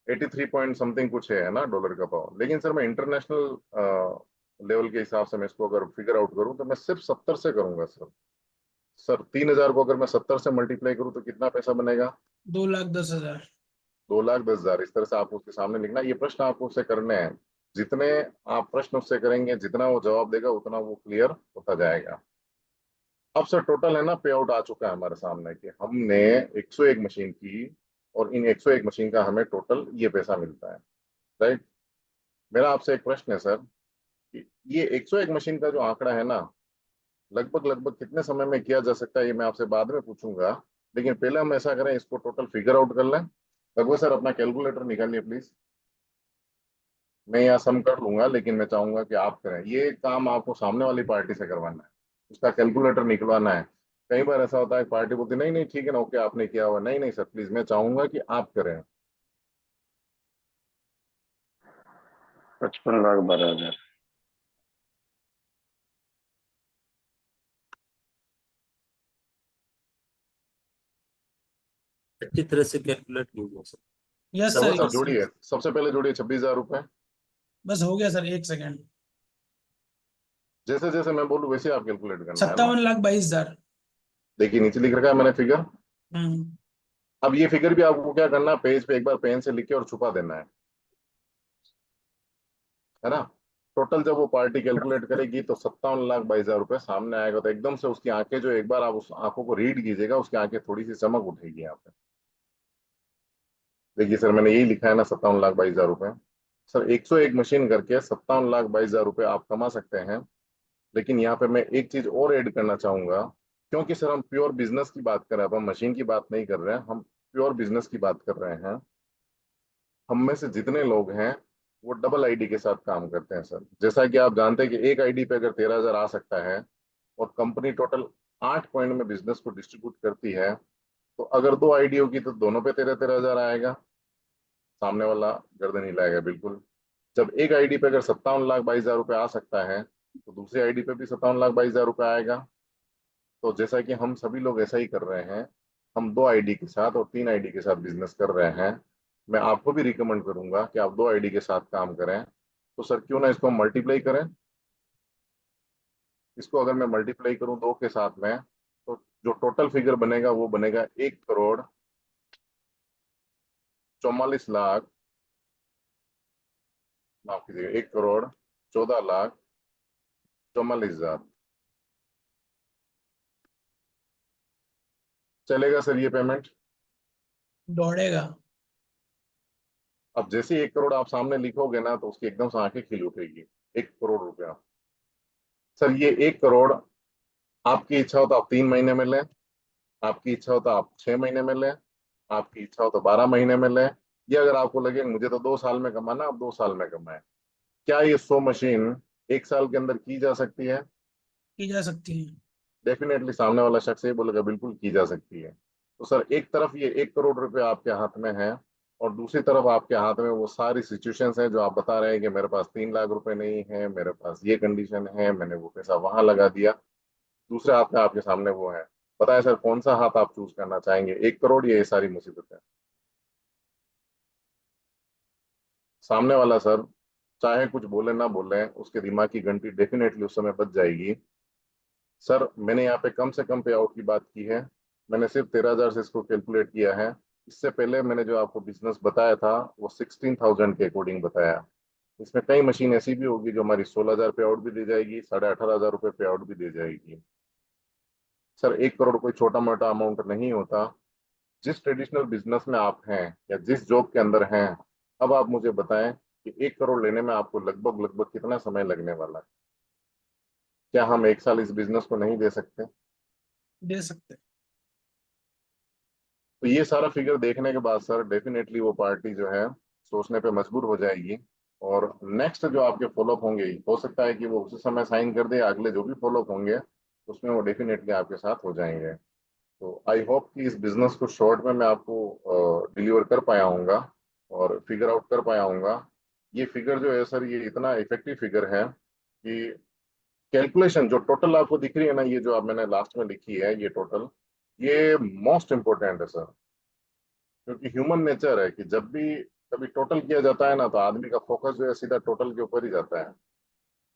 83 पॉइंट समथिंग कुछ है ना डॉलर का भाव। लेकिन सर मैं इंटरनेशनल लेवल के हिसाब से मैं इसको अगर फिगर आउट करूं तो मैं सिर्फ 70 से करूंगा सर। सर 3,000 को अगर मैं 70 से मल्टीप्लाई करूं तो कितना पैसा बनेगा? 2,10,000। 2,10,000। इस तरह से आपको उसके सामने लिखना है। ये प्रश्न आपको उससे करने हैं। जितने आप प्रश्न उससे करेंगे, जितना वो जवाब देगा, उतना वो क्लियर होता जाएगा। अब सर टोटल है ना पे आउट आ चुका है हमारे सामने कि हमने 101 मशीन की, और इन 101 मशीन का हमें टोटल ये पैसा मिलता है। राइट। मेरा आपसे एक प्रश्न है सर, कि ये 101 मशीन का जो आंकड़ा है ना, लगभग लगभग कितने समय में किया जा सकता है, ये मैं आपसे बाद में पूछूंगा। लेकिन पहले हम ऐसा करें, इसको टोटल फिगर आउट कर लें। रघुवर सर अपना कैलकुलेटर निकालिए प्लीज। मैं यहाँ सम कर लूंगा, लेकिन मैं चाहूंगा कि आप करें ये काम, आपको सामने वाली पार्टी से करवाना है, उसका कैलकुलेटर निकलवाना है। कई बार ऐसा होता है पार्टी बोलती नहीं नहीं ठीक है ना, ओके आपने किया हुआ, नहीं नहीं सर प्लीज मैं चाहूंगा कि आप करें। 55,12,000। अच्छी तरह से कैलकुलेट कीजिए सर। यस चलो सर, सर यस जोड़िए, सर। सबसे पहले जोड़िए 26,000 रुपए। बस हो गया सर, 1 सेकंड। जैसे जैसे मैं बोलूँ वैसे आप कैलकुलेट करना है ना। 57,22,000। देखिए नीचे लिख रखा है मैंने फिगर। हम्म। अब ये फिगर भी आपको क्या करना है, पेज पे एक बार पेन से लिख के और छुपा देना है ना। टोटल जब वो पार्टी कैलकुलेट करेगी तो 57,22,000 रुपए सामने आएगा, तो एकदम से उसकी आंखें जो, एक बार आप उस आंखों को रीड कीजिएगा, उसकी आंखें थोड़ी सी चमक उठेगी यहाँ पे। देखिए सर मैंने यही लिखा है ना, 57,22,000 रुपए। सर 101 मशीन करके 57,22,000 रुपए आप कमा सकते हैं। लेकिन यहाँ पे मैं एक चीज और ऐड करना चाहूंगा, क्योंकि सर हम प्योर बिजनेस की बात कर रहे हैं, अब हम मशीन की बात नहीं कर रहे हैं, हम प्योर बिजनेस की बात कर रहे हैं। हम में से जितने लोग हैं वो डबल आईडी के साथ काम करते हैं सर। जैसा कि आप जानते हैं कि एक आईडी पे अगर 13,000 आ सकता है और कंपनी टोटल 8 पॉइंट में बिजनेस को डिस्ट्रीब्यूट करती है, तो अगर 2 आईडी होगी तो दोनों पे 13,000 आएगा, सामने वाला गर्दन हिलाएगा बिल्कुल। जब एक आईडी पे अगर 57,22,000 रुपये आ सकता है तो दूसरी आईडी पे भी 57,22,000 रुपये आएगा। तो जैसा कि हम सभी लोग ऐसा ही कर रहे हैं, हम 2 आईडी के साथ और 3 आईडी के साथ बिजनेस कर रहे हैं। मैं आपको भी रिकमेंड करूंगा कि आप 2 आईडी के साथ काम करें। तो सर क्यों ना इसको हम मल्टीप्लाई करें। इसको अगर मैं मल्टीप्लाई करूं 2 के साथ में, तो जो टोटल फिगर बनेगा वो बनेगा 1,44,14,00,000, माफ कीजिएगा 1,14,44,14,00,000। चलेगा सर ये पेमेंट। दौड़ेगा। अब जैसे ही 1 करोड़ आप सामने लिखोगे ना तो उसकी एकदम से आंखें खिल उठेगी। 1 करोड़ रुपया। सर ये 1 करोड़, आपकी इच्छा हो तो आप 3 महीने में लें, आपकी इच्छा हो तो आप 6 महीने में लें, आपकी इच्छा हो तो 12 महीने में लें, या अगर आपको लगे मुझे तो 2 साल में कमाना, आप 2 साल में कमाएं। क्या ये 100 मशीन 1 साल के अंदर की जा सकती है? की जा सकती है। डेफिनेटली सामने वाला शख्स ये बोलेगा बिल्कुल की जा सकती है। तो सर एक तरफ ये 1 करोड़ रुपए आपके हाथ में है, और दूसरी तरफ आपके हाथ में वो सारी सिचुएशंस हैं जो आप बता रहे हैं कि मेरे पास 3 लाख रुपए नहीं है, मेरे पास ये कंडीशन है, मैंने वो पैसा वहां लगा दिया। दूसरे हाथ में आपके सामने वो है। बताएं सर कौन सा हाथ आप चूज करना चाहेंगे, 1 करोड़ या ये सारी मुसीबतें? सामने वाला सर चाहे कुछ बोले ना बोले, उसके दिमाग की घंटी डेफिनेटली उस समय बज जाएगी। सर मैंने यहाँ पे कम से कम पे आउट की बात की है। मैंने सिर्फ 13,000 से इसको कैलकुलेट किया है। इससे पहले मैंने जो आपको बिजनेस बताया था वो 16,000 के अकॉर्डिंग बताया। इसमें कई मशीन ऐसी भी होगी जो हमारी 16,000 पे आउट भी दे जाएगी, 18,500 रुपये पे आउट भी दे जाएगी। सर 1 करोड़ कोई छोटा मोटा अमाउंट नहीं होता। जिस ट्रेडिशनल बिजनेस में आप हैं या जिस जॉब के अंदर हैं, अब आप मुझे बताएं कि 1 करोड़ लेने में आपको लगभग लगभग कितना समय लगने वाला है। क्या हम 1 साल इस बिजनेस को नहीं दे सकते? दे सकते हैं। तो ये सारा फिगर देखने के बाद सर डेफिनेटली वो पार्टी जो है सोचने पे मजबूर हो जाएगी। और नेक्स्ट जो आपके फॉलोअप होंगे, हो सकता है कि वो उसी समय साइन कर दे, अगले जो भी फॉलोअप होंगे उसमें वो डेफिनेटली आपके साथ हो जाएंगे। तो आई होप कि इस बिजनेस को शॉर्ट में मैं आपको डिलीवर कर पाया हूँगा और फिगर आउट कर पाया हूँगा। ये फिगर जो है सर ये इतना इफेक्टिव फिगर है कि कैलकुलेशन जो टोटल आपको दिख रही है ना, ये जो आप मैंने लास्ट में लिखी है ये टोटल, ये मोस्ट इम्पोर्टेंट है सर। क्योंकि ह्यूमन नेचर है कि जब भी कभी टोटल किया जाता है ना तो आदमी का फोकस जो है सीधा टोटल के ऊपर ही जाता है,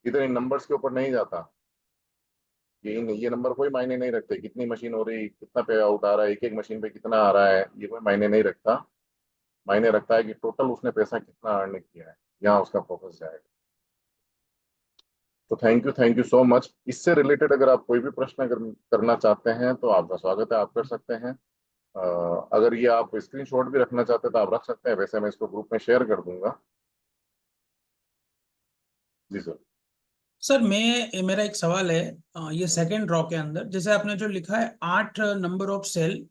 इधर इन नंबर्स के ऊपर नहीं जाता। ये नंबर कोई मायने नहीं रखते, कितनी मशीन हो रही, कितना पे आउट आ रहा है, एक एक मशीन पे कितना आ रहा है, ये कोई मायने नहीं रखता। मायने रखता है कि टोटल उसने पैसा कितना अर्न किया है, यहाँ उसका फोकस जाएगा। तो थैंक यू सो मच। इससे रिलेटेड अगर आप कोई भी प्रश्न अगर करना चाहते हैं तो आपका स्वागत है, आप कर सकते हैं। अगर ये आप स्क्रीनशॉट भी रखना चाहते हैं तो आप रख सकते हैं, वैसे मैं इसको ग्रुप में शेयर कर दूंगा। जी सर। सर मेरा एक सवाल है। ये सेकंड रॉ के अंदर जैसे आपने जो लिखा है 8 नंबर ऑफ सेल,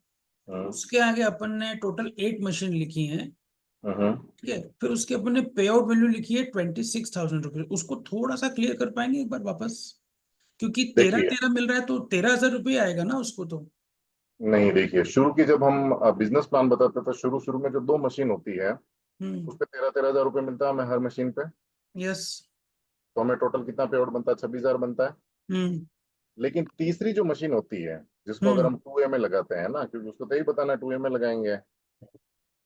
उसके आगे अपन ने टोटल 8 मशीन लिखी हैं। हम्म। ठीक है, फिर उसके अपन ने पे आउट वैल्यू लिखी है 26,000 रुपये। उसको थोड़ा सा क्लियर कर पाएंगे एक बार वापस? क्योंकि 13 देखिए 13 मिल रहा है तो 13,000 रुपये आएगा ना उसको तो। नहीं, देखिए शुरू की जब हम बिजनेस प्लान बताते थे, शुरू शुरू में जो 2 मशीन होती है उस पे 13-13 हजार रुपये मिलता है हमें हर मशीन पे। यस। तो हमें टोटल कितना पे आउट बनता है? 26,000 बनता है। हम्म लेकिन तीसरी जो मशीन होती है, जिसको अगर हम्म हम 2A में लगाते हैं ना, क्योंकि उसको तो यही बताना है 2A में लगाएंगे।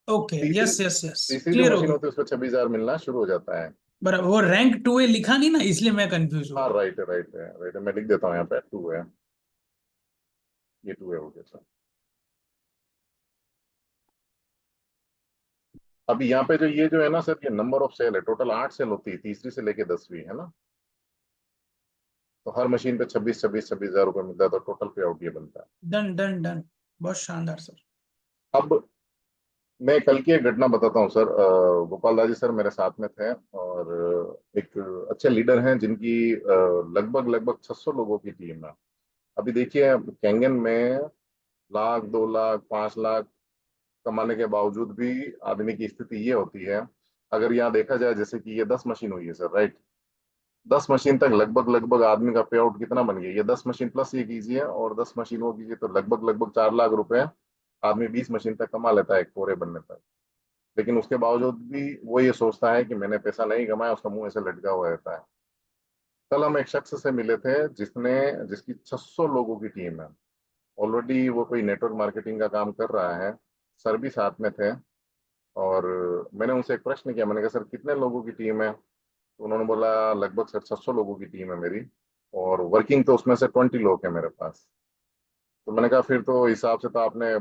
ओके, तीसरी यस यस यस, तीसरी जो क्लियर हो मशीन गया। होती है उस पर 26,000 मिलना शुरू हो जाता है। बराबर, वो रैंक 2A लिखा नहीं ना, इसलिए मैं कंफ्यूज हाँ हुआ। राइट है, राइट है, राइट है, मैं लिख देता हूँ यहाँ पे 2 है। ये 2 हो गया सर। अभी यहाँ पे ये जो है ना सर, ये नंबर ऑफ सेल है, टोटल 8 सेल होती है तीसरी से लेके 10वीं, है ना। तो हर मशीन पे 26,000 रुपये मिलता है, तो टोटल पे आउट ये बनता है। डन डन डन, बहुत शानदार सर। अब मैं कल की एक घटना बताता हूँ सर। गोपाल दास जी सर मेरे साथ में थे, और एक अच्छे लीडर हैं जिनकी लगभग लगभग 600 लोगों की टीम है। अभी देखिए कैंगन में लाख, 2 लाख, 5 लाख कमाने के बावजूद भी आदमी की स्थिति ये होती है। अगर यहाँ देखा जाए, जैसे कि ये 10 मशीन हुई है सर, राइट। 10 मशीन तक लगभग लगभग आदमी का पे आउट कितना बन गया? ये 10 मशीन प्लस ये कीजिए और 10 मशीन वो कीजिए, तो लगभग लगभग 4 लाख रुपए आदमी 20 मशीन तक कमा लेता है एक कोरे बनने तक। लेकिन उसके बावजूद भी वो ये सोचता है कि मैंने पैसा नहीं कमाया, उसका मुंह ऐसे लटका हुआ रहता है। कल हम एक शख्स से मिले थे जिसकी 600 लोगों की टीम है। ऑलरेडी वो कोई नेटवर्क मार्केटिंग का काम कर रहा है। सर भी साथ में थे। और मैंने उनसे एक प्रश्न किया, मैंने कहा सर कितने लोगों की टीम है? तो उन्होंने बोला लगभग सर 600 लोगों की टीम है मेरी, और वर्किंग तो उसमें से 20 लोग हैं मेरे पास। तो मैंने कहा फिर तो हिसाब से तो आपने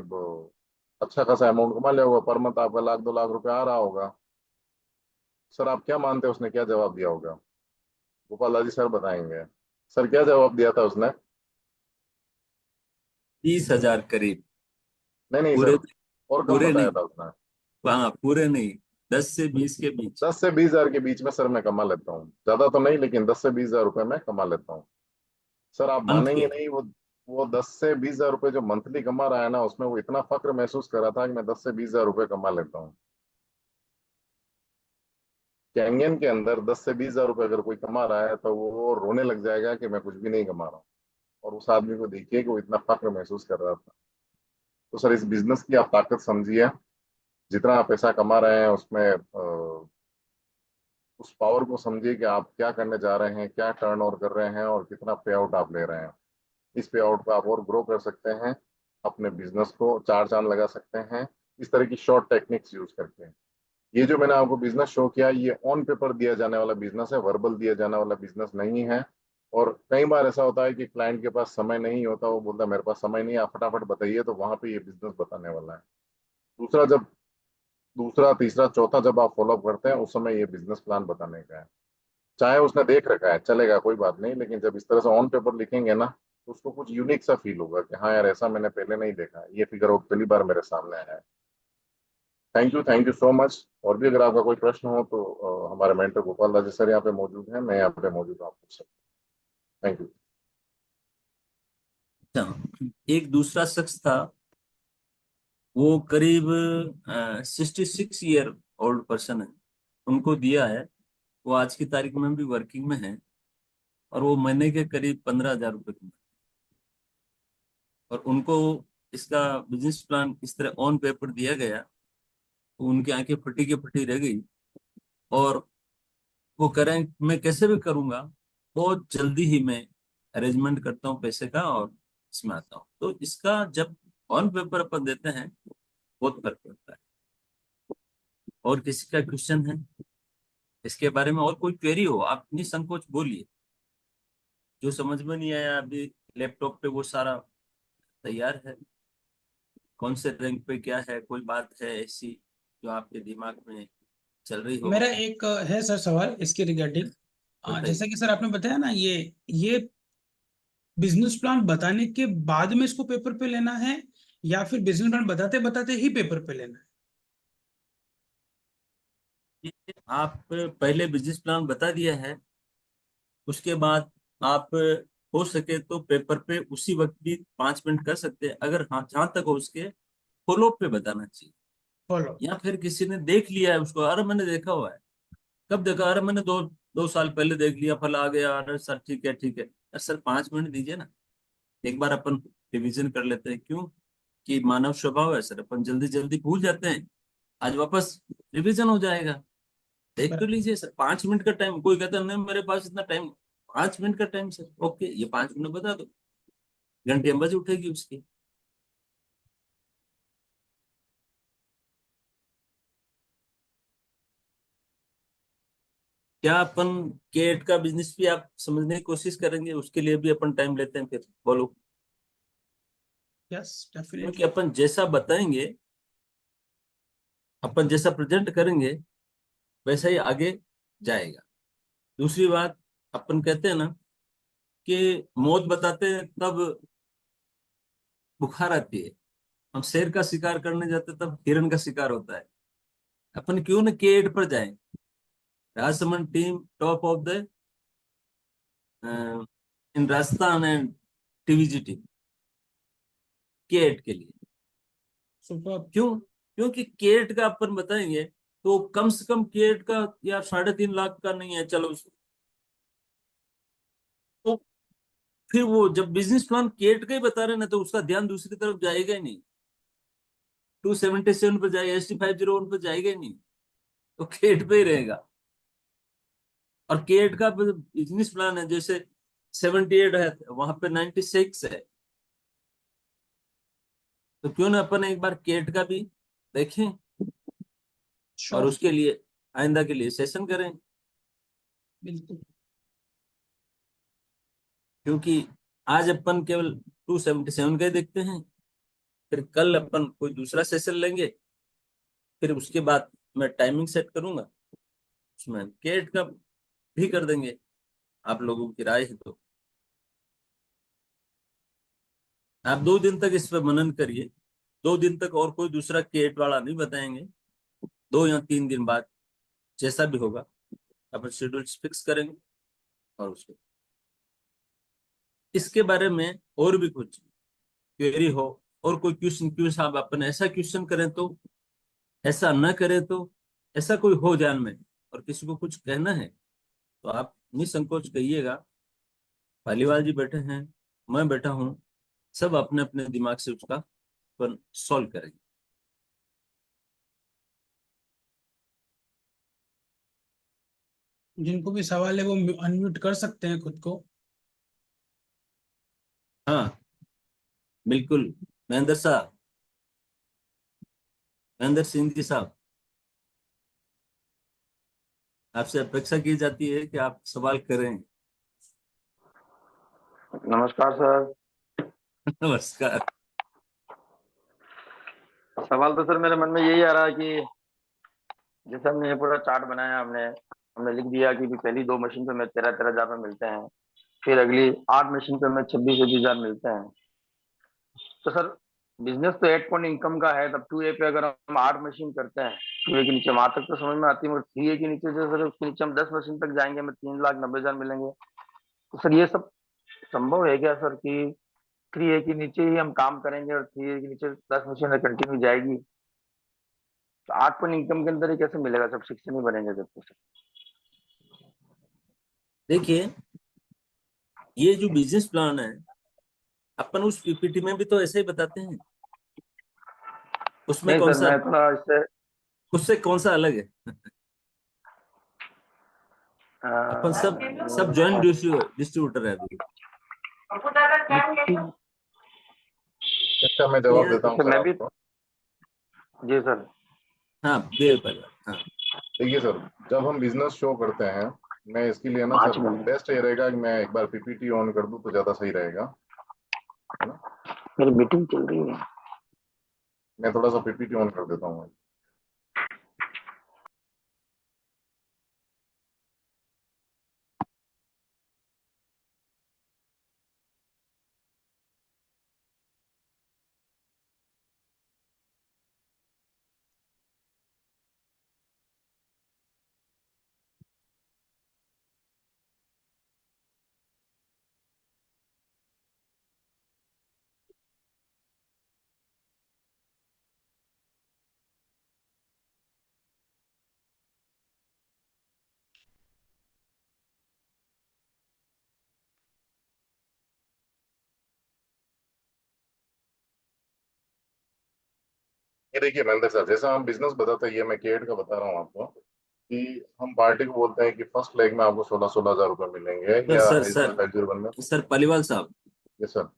अच्छा खासा अमाउंट कमा लिया होगा, पर मंथ आपका लाख, 2 लाख रुपए आ रहा होगा। सर आप क्या मानते हैं उसने क्या जवाब दिया होगा? गोपाल दास जी सर बताएंगे। सर क्या जवाब दिया था उसने? 30,000 करीब। नहीं नहीं सर, पूरे और कम पूरे बताया नहीं। था उसने। हाँ, पूरे नहीं, 10 से 20 के बीच। 10 से 20 हजार के बीच में सर मैं कमा लेता हूँ, ज्यादा तो नहीं, लेकिन 10 से 20 हजार रुपए मैं कमा लेता हूँ। सर आप मंथ मानेंगे के। नहीं, वो 10 से 20 हजार रुपए जो मंथली कमा रहा है ना, उसमें वो इतना फक्र महसूस कर रहा था कि मैं 10 से 20 हजार रुपए कमा लेता हूँ। कैंगन के अंदर 10 से 20 हजार रुपए अगर कोई कमा रहा है तो वो रोने लग जाएगा कि मैं कुछ भी नहीं कमा रहा हूँ। और उस आदमी को देखिए कि वो इतना फक्र महसूस कर रहा था। तो सर इस बिजनेस की आप ताकत समझिए। जितना आप पैसा कमा रहे हैं उसमें उस पावर को समझिए कि आप क्या करने जा रहे हैं, क्या टर्न ओवर कर रहे हैं, और कितना पे आउट आप ले रहे हैं। इस पे आउट को आप और ग्रो कर सकते हैं, अपने बिजनेस को चार चांद लगा सकते हैं इस तरह की शॉर्ट टेक्निक्स यूज करके। ये जो मैंने आपको बिजनेस शो किया, ये ऑन पेपर दिया जाने वाला बिजनेस है, वर्बल दिया जाने वाला बिजनेस नहीं है। और कई बार ऐसा होता है कि क्लाइंट के पास समय नहीं होता, वो बोलता है मेरे पास समय नहीं है, आप फटाफट बताइए, तो वहां पे ये बिजनेस बताने वाला है। दूसरा तीसरा चौथा जब आप फॉलोअप करते हैं, उस समय ये बिजनेस प्लान बताने का है। चाहे उसने देख रखा है चलेगा, कोई बात नहीं, लेकिन जब इस तरह से ऑन पेपर लिखेंगे ना, तो उसको कुछ यूनिक सा फील होगा कि हाँ यार, ऐसा मैंने पहले नहीं देखा, ये फिगर वो पहली बार मेरे सामने आया है। Thank you so much. और भी अगर आपका कोई प्रश्न हो तो हमारे मेंटर गोपाल दास जी सर यहाँ पे मौजूद हैं, मैं यहाँ पे मौजूद हूँ, आप पूछ सकते हैं। Thank you. अच्छा, एक दूसरा शख्स था, वो करीब 66 ईयर ओल्ड पर्सन है। उनको दिया है, वो आज की तारीख में भी वर्किंग में है, और वो महीने के करीब 15,000 रुपये कमाते हैं। और उनको इसका बिजनेस प्लान इस तरह ऑन पेपर दिया गया, तो उनकी आंखें फटी की फटी रह गई। और वो कह रहे हैं मैं कैसे भी करूंगा, बहुत जल्दी ही मैं अरेंजमेंट करता हूँ पैसे का और इसमें आता हूँ। तो इसका जब ऑन पेपर अपन देते हैं बहुत फर्क पड़ता है। और किसी का क्वेश्चन है इसके बारे में, और कोई क्वेरी हो आप निसंकोच बोलिए। जो समझ में नहीं आया, अभी लैपटॉप पे वो सारा तैयार है। कौन से रैंक पे क्या है, कोई बात है ऐसी जो आपके दिमाग में चल रही हो, मेरा एक है सर सवाल इसके रिगार्डिंग। बताइए। जैसा कि सर आपने बताया ना, ये बिजनेस प्लान बताने के बाद में इसको पेपर पे लेना है, या फिर बिजनेस प्लान बताते बताते ही पेपर पे लेना है? ये आप पहले बिजनेस प्लान बता दिया है, उसके बाद आप हो सके तो पेपर पे उसी वक्त भी 5 मिनट कर सकते हैं, अगर हाँ जहां तक हो उसके फॉलो पे बताना चाहिए। फॉलो। या फिर किसी ने देख लिया है उसको, अरे मैंने देखा हुआ है। कब देखा? अरे मैंने 2 2 साल पहले देख लिया, फल आ गया, अरे सर ठीक है ठीक है। अरे सर 5 मिनट दीजिए ना, एक बार अपन रिवीजन कर लेते हैं। क्यों? कि मानव स्वभाव है सर, अपन जल्दी जल्दी भूल जाते हैं। आज वापस रिवीजन हो जाएगा। देख तो लीजिए सर, 5 मिनट का टाइम। कोई कहता है नहीं मेरे पास इतना टाइम, 5 मिनट का टाइम सर, ओके ये 5 मिनट बता दो, घंटे बज उठेगी उसकी। क्या अपन केट का बिजनेस भी आप समझने की कोशिश करेंगे? उसके लिए भी अपन टाइम लेते हैं फिर, बोलो। यस क्योंकि डेफिनेटली। अपन जैसा बताएंगे, अपन जैसा प्रेजेंट करेंगे, वैसा ही आगे जाएगा। दूसरी बात, अपन कहते हैं ना कि मौत बताते हैं तब बुखार आती है, हम शेर का शिकार करने जाते हैं तब हिरण का शिकार होता है। अपन क्यों न केट पर जाएं? Rajsamand team top of the in Rajasthan and टीवीजी टीम केट के लिए। सुपर। क्यों? क्योंकि केट का अपन बताएंगे तो कम से कम केट का यार 3.5 लाख का नहीं है, चलो तो फिर वो जब बिजनेस प्लान केट का ही बता रहे हैं ना, तो उसका ध्यान दूसरी तरफ जाएगा ही नहीं। 277 पर जाएगा, ST501 पर जाएगा ही नहीं, तो केट पे ही रहेगा। और केट का बिजनेस प्लान है, जैसे 78 है, वहां पे 96 है। तो क्यों ना अपन एक बार केट का भी देखें, और श्योर। उसके लिए आइंदा के लिए सेशन करें। बिल्कुल। क्योंकि आज अपन केवल 277 का ही देखते हैं, फिर कल अपन कोई दूसरा सेशन लेंगे, फिर उसके बाद मैं टाइमिंग सेट करूंगा, उसमें केट का भी कर देंगे। आप लोगों की राय है तो आप 2 दिन तक इस पर मनन करिए। 2 दिन तक और कोई दूसरा केट वाला नहीं बताएंगे। 2 या 3 दिन बाद जैसा भी होगा अपन शेड्यूल फिक्स करेंगे, और उसको इसके बारे में और भी कुछ क्वेरी हो, और कोई क्वेश्चन, क्यों साहब अपन ऐसा क्वेश्चन करें तो, ऐसा न करें तो, ऐसा कोई हो जान में, और किसी को कुछ कहना है तो आप निसंकोच कहिएगा। पालीवाल जी बैठे हैं, मैं बैठा हूँ, सब अपने अपने दिमाग से उसका अपन सॉल्व करेंगे। जिनको भी सवाल है वो अनम्यूट कर सकते हैं खुद को। हाँ बिल्कुल। महेंद्र साहब, महेंद्र सिंह जी साहब, आपसे अपेक्षा की जाती है कि आप सवाल करें। नमस्कार सर। नमस्कार। सवाल तो सर मेरे मन में यही आ रहा है कि जैसे हमने ये पूरा चार्ट बनाया, हमने हमने लिख दिया कि भी पहली 2 मशीन पे हमें 13-13 हजार में मिलते हैं, फिर अगली 8 मशीन पे हमें 26-26 हजार मिलते हैं। तो सर बिजनेस तो 8 पॉइंट इनकम का है, तब 2A पे अगर हम 8 मशीन करते हैं, 2A के नीचे वहां तक तो समझ में आती है, मगर 3A के नीचे जो सर, उसके नीचे हम 10 मशीन तक जाएंगे, हमें 3,90,000 मिलेंगे। तो सर ये सब संभव है क्या सर कि 3A के नीचे ही हम काम करेंगे और 3A के नीचे 10 मशीन कंटिन्यू जाएगी? तो 8 पॉइंट इनकम के अंदर ही कैसे मिलेगा? सब शिक्षण ही बनेंगे जब तक। देखिए, ये जो बिजनेस प्लान है, अपन उस पीपीटी में भी तो ऐसे ही बताते हैं। उसमें नहीं कौन सर, सा, मैं थोड़ा इससे उससे कौन सा अलग है? अ, अपन सब सब जॉइंट डिस्ट्रीब्यूटर है अभी। अच्छा, मैं तो जवाब यहाँ, देता हूँ जैसे सर मैं भी। आपको। जी सर। हाँ देव परिवार, हाँ। देखिए सर, जब हम बिजनेस शो करते हैं, मैं इसके लिए ना सर, 5 महीने बेस्ट ये रहेगा कि मैं एक बार पीपीटी ऑन कर दूं तो ज्यादा सही रहेगा, है ना। मेरी मीटिंग चल रही है। मैं थोड़ा सा पीपीटी ऑन कर देता हूँ। ये देखिए महेंद्र सर, जैसा हम बिजनेस बताते हैं, ये मैं केड का बता रहा हूँ आपको, कि हम पार्टी को बोलते हैं कि फर्स्ट लेग में आपको 16,000 रुपए मिलेंगे, सर या सर एच डी सर 501 में। सर पालीवाल साहब, ये सर,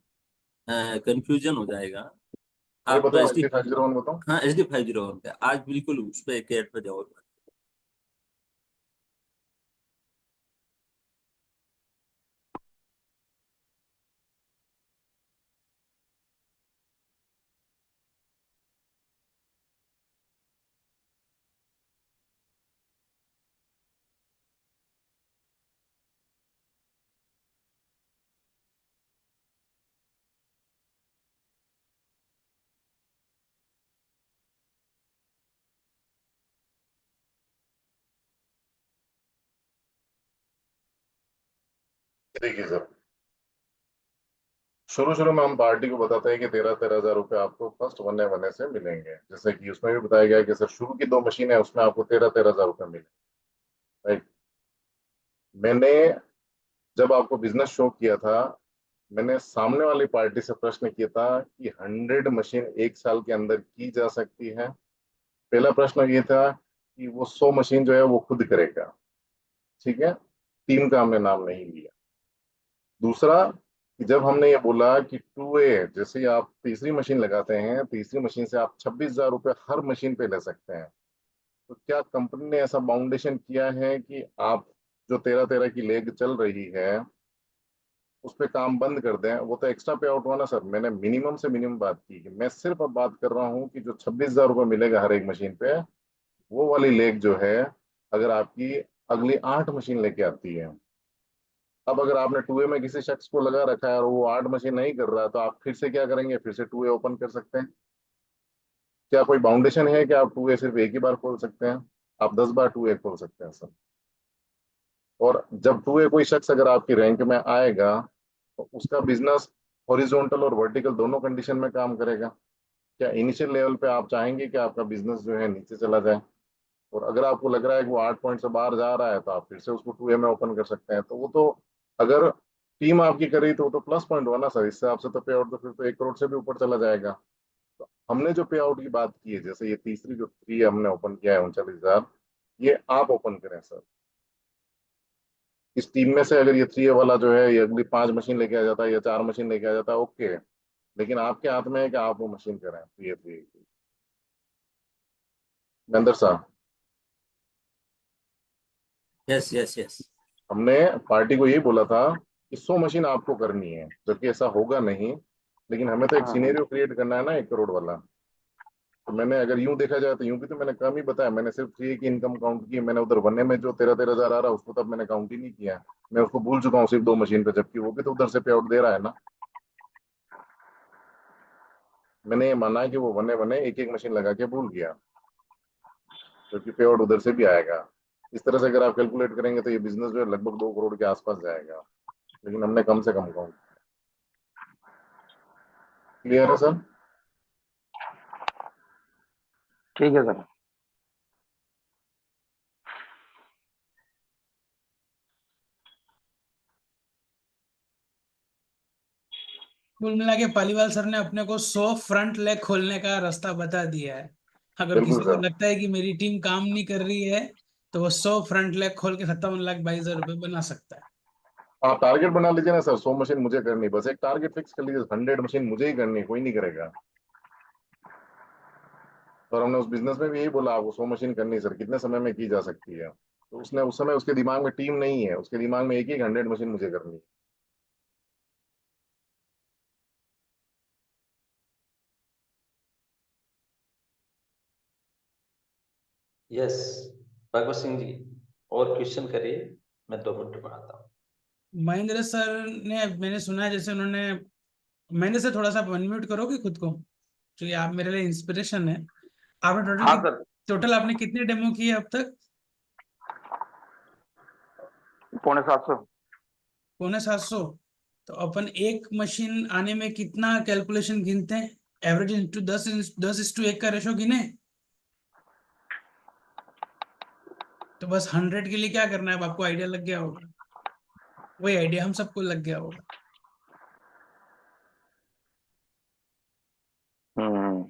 कंफ्यूजन हो जाएगा। ये आप बताओ, HD 501 बताओ। हाँ HD 501 पे आज बिल्कुल उस पे कैट पे जाओ। ये देखिए सर, शुरू शुरू में हम पार्टी को बताते हैं कि 13,000 रुपये आपको फर्स्ट वनने से मिलेंगे। जैसे कि उसमें भी बताया गया है कि सर शुरू की 2 मशीन है, उसमें आपको 13,000 रुपये मिले। राइट। मैंने जब आपको बिजनेस शो किया था, मैंने सामने वाली पार्टी से प्रश्न किया था कि 100 मशीन 1 साल के अंदर की जा सकती है। पहला प्रश्न ये था कि वो 100 मशीन जो है वो खुद करेगा। ठीक है, टीम का हमने नाम नहीं लिया। दूसरा, कि जब हमने ये बोला कि 2A, जैसे ही आप तीसरी मशीन लगाते हैं, तीसरी मशीन से आप 26,000 रुपये हर मशीन पे ले सकते हैं। तो क्या कंपनी ने ऐसा बाउंडेशन किया है कि आप जो 13-13 की लेग चल रही है उस पे काम बंद कर दें? वो तो एक्स्ट्रा पे आउट हुआ ना सर। मैंने मिनिमम से मिनिमम बात की कि मैं सिर्फ अब बात कर रहा हूँ कि जो 26,000 रुपये मिलेगा हर एक मशीन पे, वो वाली लेग जो है, अगर आपकी अगली 8 मशीन लेके आती है। अब अगर आपने 2A में किसी शख्स को लगा रखा है और वो 8 मशीन नहीं कर रहा है, तो आप फिर से क्या करेंगे? फिर से 2A ओपन कर सकते हैं। क्या कोई बाउंडेशन है कि आप 2A सिर्फ एक ही बार खोल सकते हैं? आप 10 बार 2A खोल सकते हैं सर। और जब 2A कोई शख्स अगर आपकी रैंक में आएगा, तो उसका बिजनेस हॉरिजॉन्टल और वर्टिकल दोनों कंडीशन में काम करेगा। क्या इनिशियल लेवल पे आप चाहेंगे कि आपका बिजनेस जो है नीचे चला जाए? और अगर आपको लग रहा है कि वो 8 पॉइंट से बाहर जा रहा है, तो आप फिर से उसको 2A में ओपन कर सकते हैं। तो वो तो, अगर टीम आपकी करी तो वो तो प्लस पॉइंट हुआ ना सर। इससे आपसे तो पे आउट तो फिर तो 1 करोड़ से भी ऊपर चला जाएगा। तो हमने जो पे आउट की बात की है, जैसे ये तीसरी जो 3 हमने ओपन किया है 39,000, ये आप ओपन करें सर। इस टीम में से अगर ये 3A वाला जो है ये अगली 5 मशीन लेके आ जाता है या 4 मशीन लेके आ जाता है, ओके। लेकिन आपके हाथ में है कि आप वो मशीन करें 3A की। महेंद्र साहब, यस यस यस। हमने पार्टी को यही बोला था कि 100 मशीन आपको करनी है, जबकि ऐसा होगा नहीं। लेकिन हमें तो एक हाँ हाँ। सिनेरियो क्रिएट करना है ना 1 करोड़ वाला। तो मैंने, अगर यूं देखा जाए तो यूं भी तो मैंने कम ही बताया। मैंने सिर्फ 3A की इनकम काउंट की। मैंने उधर वनने में जो 13,000 आ रहा है उसको तब मैंने काउंट ही नहीं किया। मैं उसको भूल चुका हूँ सिर्फ 2 मशीन पे, जबकि वो भी तो उधर से पे आउट दे रहा है ना। मैंने ये माना कि वो वने वने एक एक मशीन लगा के भूल गया, क्योंकि पे आउट उधर से भी आएगा। इस तरह से अगर आप कैलकुलेट करेंगे तो ये बिजनेस जो है लगभग 2 करोड़ के आसपास जाएगा। लेकिन हमने कम से कम काउंट। क्लियर है सर? ठीक है सर। कुल मिला के पालीवाल सर ने अपने को 100 फ्रंट लेग खोलने का रास्ता बता दिया है। अगर बिल्कुल किसी को सर। लगता है कि मेरी टीम काम नहीं कर रही है, तो वो 100 फ्रंट लेग खोल के 57,22,000 रुपये बना सकता है। आप टारगेट बना लीजिए ना सर, 100 मशीन मुझे करनी, बस एक टारगेट फिक्स कर लीजिए, 100 मशीन मुझे ही करनी, कोई नहीं करेगा। और हमने उस बिजनेस में भी यही बोला, आपको 100 मशीन करनी सर, कितने समय में की जा सकती है? तो उसने उस समय उसके दिमाग में टीम नहीं है, उसके दिमाग में एक ही 100 मशीन मुझे करनी है। यस, भगवत सिंह जी, और क्वेश्चन करिए, मैं 2 मिनट में आता हूँ। महेंद्र सर ने, मैंने सुना है जैसे उन्होंने, महेंद्र सर थोड़ा सा अनम्यूट करोगे खुद को, क्योंकि आप मेरे लिए इंस्पिरेशन है। आपने हाँ सर। टोटल आपने कितने डेमो किए अब तक? 750। 750। तो अपन एक मशीन आने में कितना कैलकुलेशन गिनते हैं? एवरेज इंटू 10:1 का रेशो गिने, तो बस 100 के लिए क्या करना है अब आपको आइडिया लग गया होगा। वही आइडिया हम सबको लग गया होगा। हम्म।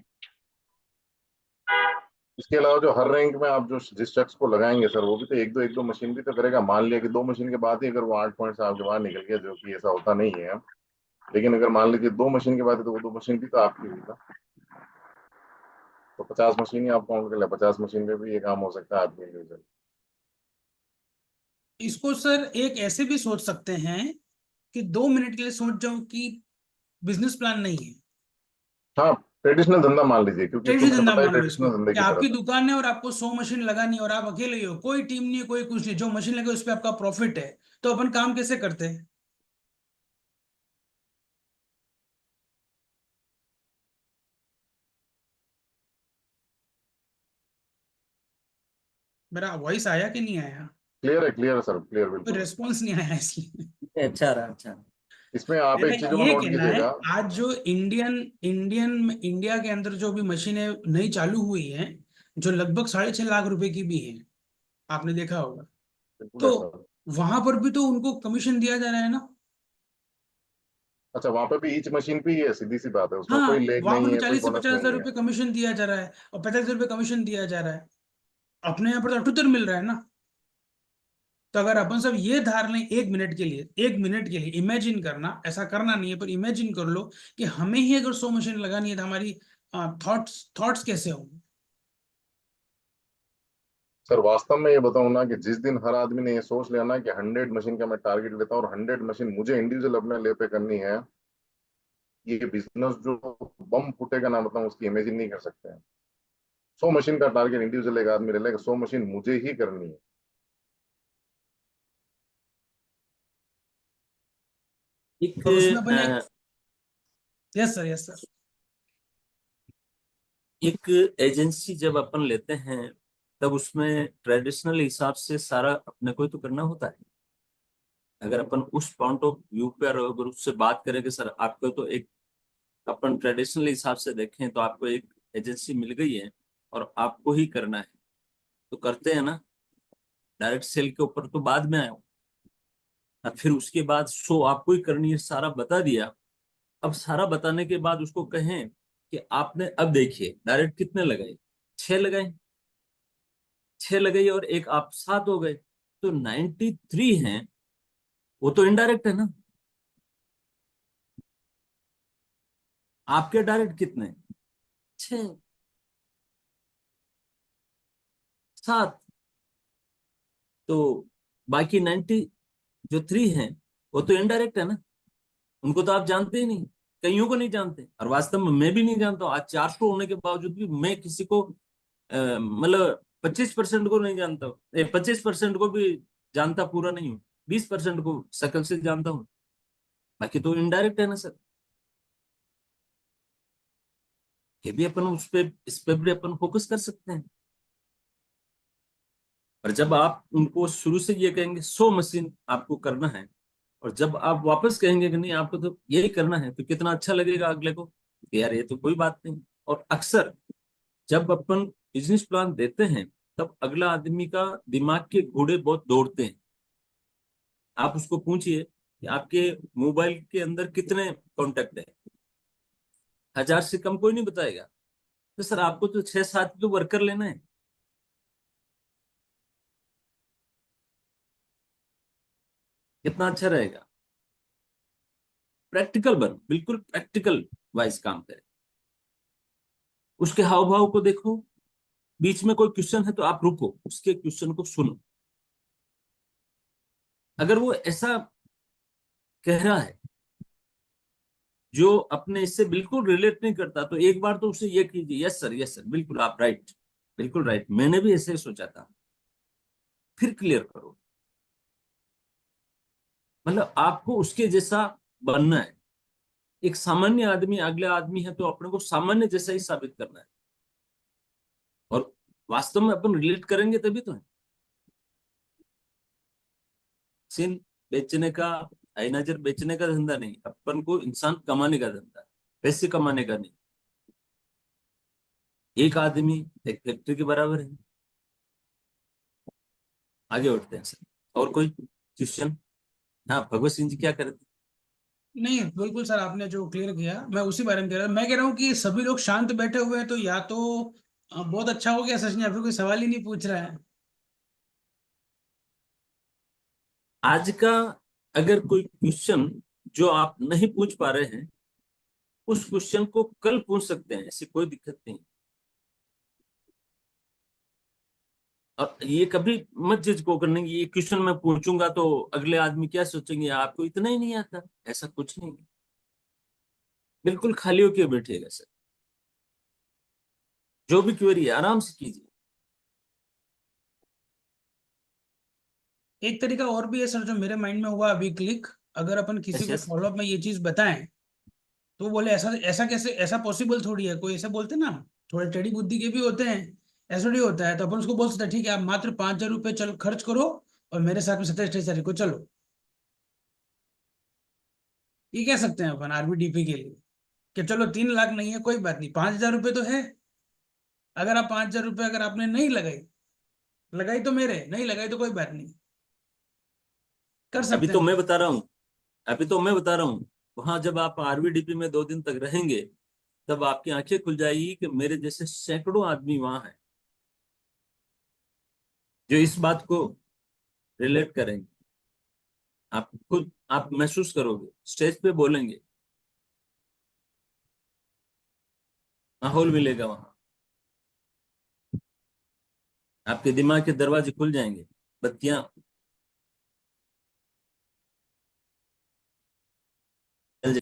इसके अलावा जो हर रैंक में आप जो जिस शख्स को लगाएंगे सर, वो भी तो एक दो मशीन भी तो करेगा। मान लिया कि 2 मशीन के बाद ही अगर वो 8 पॉइंट से आपके बाहर निकल गया, जो कि ऐसा होता नहीं है, लेकिन अगर मान लीजिए 2 मशीन के बाद है, तो वो 2 मशीन भी तो आपकी हुई ना। तो 50 मशीन ही आप काउंट कर ले, 50 मशीन में भी ये काम हो सकता है आपके इंडिविजुअल। इसको सर एक ऐसे भी सोच सकते हैं कि 2 मिनट के लिए सोच जाओ कि बिजनेस प्लान नहीं है, हाँ, ट्रेडिशनल धंधा मान लीजिए, क्योंकि ट्रेडिशनल तुमने धंधा बताया मान लो इसको, ट्रेडिशनल धंधे कि की आपकी तरफ। दुकान है और आपको 100 मशीन लगानी है और आप अकेले ही हो, कोई टीम नहीं है, कोई कुछ नहीं, जो मशीन लगे उस पर आपका प्रॉफिट है, तो अपन काम कैसे करते हैं? मेरा वॉइस आया कि नहीं आया? क्लियर है सर, क्लियर, कोई बिल्कुल। रेस्पॉन्स नहीं आया इसलिए। अच्छा रहा, अच्छा। इसमें आप मेरा एक चीज को ये नोट कहना है, कीजिएगा। आज जो इंडिया के अंदर जो भी मशीनें नई चालू हुई हैं, जो लगभग 6.5 लाख रुपए की भी हैं, आपने देखा होगा, बिल्कुल तो है सर। वहां पर भी तो उनको कमीशन दिया जा रहा है ना। अच्छा, वहां पे भी ईच मशीन पे ही है, सीधी सी बात है, उसमें हाँ, कोई लेग वहां पर नहीं भी है, कोई 40 से बोनस 50 हजार नहीं है। रुपये कमीशन दिया जा रहा है और 50 रुपये कमीशन दिया जा रहा है। अपने यहाँ पर तो अठुतर मिल रहा है ना। तो अगर अपन सब ये धार लें 1 मिनट के लिए, 1 मिनट के लिए इमेजिन करना, ऐसा करना नहीं है पर इमेजिन कर लो कि हमें ही अगर 100 मशीन लगानी है, तो हमारी थॉट्स थॉट्स कैसे होंगे? सर वास्तव में ये बताऊं ना, कि जिस दिन हर आदमी ने ये सोच लिया ना कि 100 मशीन का मैं टारगेट लेता हूँ और 100 मशीन मुझे इंडिविजुअल अपने ले पे करनी है, ये बिजनेस जो बम फूटेगा ना, मतलब उसकी इमेजिन नहीं कर सकते हैं। 100 मशीन का टारगेट इंडिविजुअल एक आदमी ले लेगा, 100 मशीन मुझे ही करनी है। एक और उसमें अपन एक, यस सर, यस सर। एक एजेंसी जब अपन लेते हैं, तब उसमें ट्रेडिशनल हिसाब से सारा अपने को ही तो करना होता है। अगर अपन उस पॉइंट ऑफ व्यू पर अगर उससे बात करें कि सर आपको तो एक, अपन ट्रेडिशनल हिसाब से देखें तो आपको एक एजेंसी मिल गई है और आपको ही करना है, तो करते हैं ना। डायरेक्ट सेल के ऊपर तो बाद में आए हो, और फिर उसके बाद शो आपको ही करनी है, सारा बता दिया। अब सारा बताने के बाद उसको कहें कि आपने अब देखिए डायरेक्ट कितने लगाए, 6 लगाए, 6 लगाई और एक आप 7 हो गए, तो 93 हैं, वो तो इनडायरेक्ट है ना। आपके डायरेक्ट कितने? 6, 7। तो बाकी 93 हैं, वो तो इनडायरेक्ट है ना। उनको तो आप जानते ही नहीं, कईयों को नहीं जानते, और वास्तव में मैं भी नहीं जानता हूँ। आज 400 होने के बावजूद भी मैं किसी को मतलब 25% को नहीं जानता हूँ, 25% को भी जानता पूरा नहीं हूँ, 20% को शकल से जानता हूँ, बाकी तो इनडायरेक्ट है ना सर। ये भी अपन उस पे, इस पे भी अपन फोकस कर सकते हैं। और जब आप उनको शुरू से ये कहेंगे 100 मशीन आपको करना है, और जब आप वापस कहेंगे कि नहीं आपको तो यही करना है, तो कितना अच्छा लगेगा अगले को कि यार ये तो कोई बात नहीं। और अक्सर जब अपन बिजनेस प्लान देते हैं, तब अगला आदमी का दिमाग के घोड़े बहुत दौड़ते हैं। आप उसको पूछिए कि आपके मोबाइल के अंदर कितने कॉन्टेक्ट है, 1000 से कम कोई नहीं बताएगा। तो सर आपको तो 6-7 तो वर्कर लेना है, कितना अच्छा रहेगा। प्रैक्टिकल बन, बिल्कुल प्रैक्टिकल वाइज काम करें। उसके हाव भाव को देखो, बीच में कोई क्वेश्चन है तो आप रुको, उसके क्वेश्चन को सुनो। अगर वो ऐसा कह रहा है जो अपने इससे बिल्कुल रिलेट नहीं करता, तो एक बार तो उसे ये कीजिए, यस सर, यस सर, बिल्कुल आप राइट, बिल्कुल राइट, मैंने भी ऐसे ही सोचा था। फिर क्लियर करो, मतलब आपको उसके जैसा बनना है। एक सामान्य आदमी अगला आदमी है, तो अपने को सामान्य जैसा ही साबित करना है। और वास्तव में अपन रिलेट करेंगे तभी तो है। सिन बेचने का, आईनाजर बेचने का धंधा नहीं, अपन को इंसान कमाने का धंधा है, पैसे कमाने का नहीं। एक आदमी एक फैक्ट्री के बराबर है। आगे बढ़ते हैं सर, और कोई क्वेश्चन? हाँ, भगवत सिंह जी क्या करते? नहीं, बिल्कुल सर, आपने जो क्लियर किया, मैं उसी बारे में कह रहा हूँ। मैं कह रहा हूँ कि सभी लोग शांत बैठे हुए हैं, तो या तो बहुत अच्छा हो गया सचिन, आपको कोई सवाल ही नहीं पूछ रहा है। आज का अगर कोई क्वेश्चन जो आप नहीं पूछ पा रहे हैं, उस क्वेश्चन को कल पूछ सकते हैं, ऐसी कोई दिक्कत नहीं। और ये कभी मत झिझको करने की, ये क्वेश्चन मैं पूछूंगा तो अगले आदमी क्या सोचेंगे, आपको इतना ही नहीं आता, ऐसा कुछ नहीं है। बिल्कुल खाली होके बैठिएगा सर, जो भी क्वेरी है आराम से कीजिए। एक तरीका और भी है सर, जो मेरे माइंड में हुआ अभी क्लिक, अगर अपन किसी यस को यस। फॉलोअप में ये चीज बताएं, तो वो बोले ऐसा ऐसा कैसे, ऐसा पॉसिबल थोड़ी है, कोई ऐसे बोलते ना, थोड़े टेढ़ी बुद्धि के भी होते हैं, ऐसा नहीं होता है, तो अपन उसको बोल सकते हैं ठीक है आप मात्र 5,000 रुपये चल खर्च करो और मेरे साथ में 27 तारीख को चलो। ये कह सकते हैं अपन आरबीडीपी के लिए कि चलो 3 लाख नहीं है कोई बात नहीं, 5,000 रुपये तो है। अगर आप 5,000 रुपये अगर आपने नहीं लगाई, लगाई तो मेरे, नहीं लगाई तो कोई बात नहीं, कर अभी सकते तो हैं। मैं बता रहा हूँ, अभी तो मैं बता रहा हूँ, वहां जब आप आरवीडीपी में 2 दिन तक रहेंगे, तब आपकी आंखें खुल जाएगी कि मेरे जैसे सैकड़ों आदमी वहां हैं जो इस बात को रिलेट करेंगे। आप खुद आप महसूस करोगे, स्टेज पे बोलेंगे, माहौल मिलेगा वहां, आपके दिमाग के दरवाजे खुल जाएंगे, बत्तियां जल जाएंगी।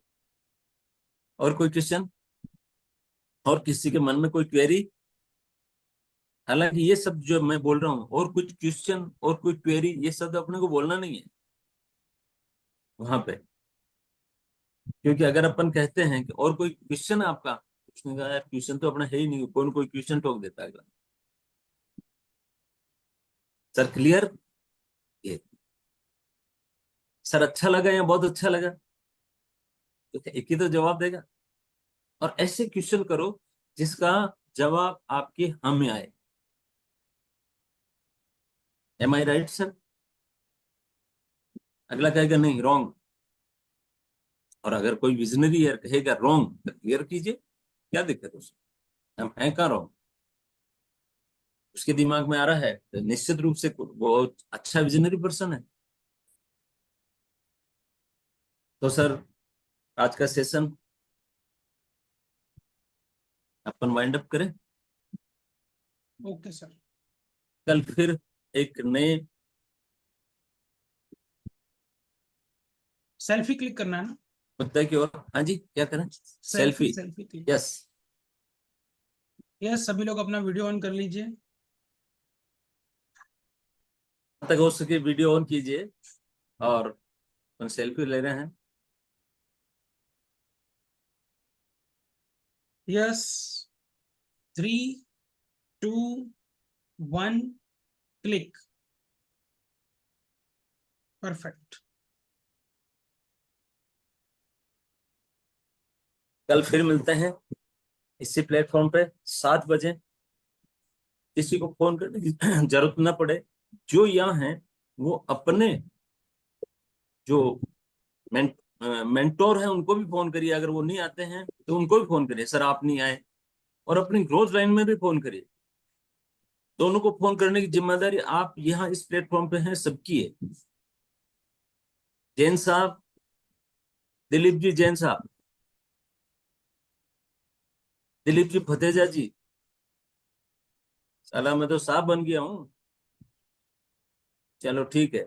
और कोई क्वेश्चन, और किसी के मन में कोई क्वेरी? हालांकि ये सब जो मैं बोल रहा हूँ, और कुछ क्वेश्चन और कोई क्वेरी, ये सब अपने को बोलना नहीं है वहां पे। क्योंकि अगर अपन कहते हैं कि और कोई क्वेश्चन है आपका, उसने कहा यार क्वेश्चन तो अपना है ही नहीं, कौन कोई क्वेश्चन टोक देता है अगला। Sir clear? ये सर अच्छा लगा या बहुत अच्छा लगा, तो एक ही तो जवाब देगा। और ऐसे क्वेश्चन करो जिसका जवाब आपके हम में आए। एम आई राइट सर? अगला कहेगा नहीं रॉन्ग, और अगर कोई विजनरी है कहेगा रॉन्ग, तो क्लियर कीजिए, क्या दिक्कत है उसमें, हम हैं कहाँ रॉन्ग, उसके दिमाग में आ रहा है तो निश्चित रूप से वो अच्छा विजनरी पर्सन है। तो सर आज का सेशन अपन वाइंड अप करें, ओके सर। कल फिर एक नए। सेल्फी क्लिक करना है ना? मुद्दे की ओर, हाँ जी क्या करें? Selfie, selfie. Selfie click. Yes. Yes, सभी लोग अपना वीडियो ऑन कर लीजिए। तक हो सके वीडियो ऑन कीजिए, और अपन सेल्फी ले रहे हैं। Yes, 3, 2, 1, click. परफेक्ट। कल फिर मिलते हैं इसी प्लेटफॉर्म पे 7 बजे। किसी को फोन करने की जरूरत ना पड़े, जो यहाँ हैं वो अपने जो मेंटोर है उनको भी फोन करिए, अगर वो नहीं आते हैं तो उनको भी फोन करिए, सर आप नहीं आए, और अपनी ग्रोथ लाइन में भी फोन करिए। दोनों को फोन करने की जिम्मेदारी आप यहाँ इस प्लेटफॉर्म पे हैं सबकी है। जैन साहब, दिलीप जी जैन साहब, दिलीप जी फतेजा जी, साला मैं तो साहब बन गया हूँ। चलो ठीक है।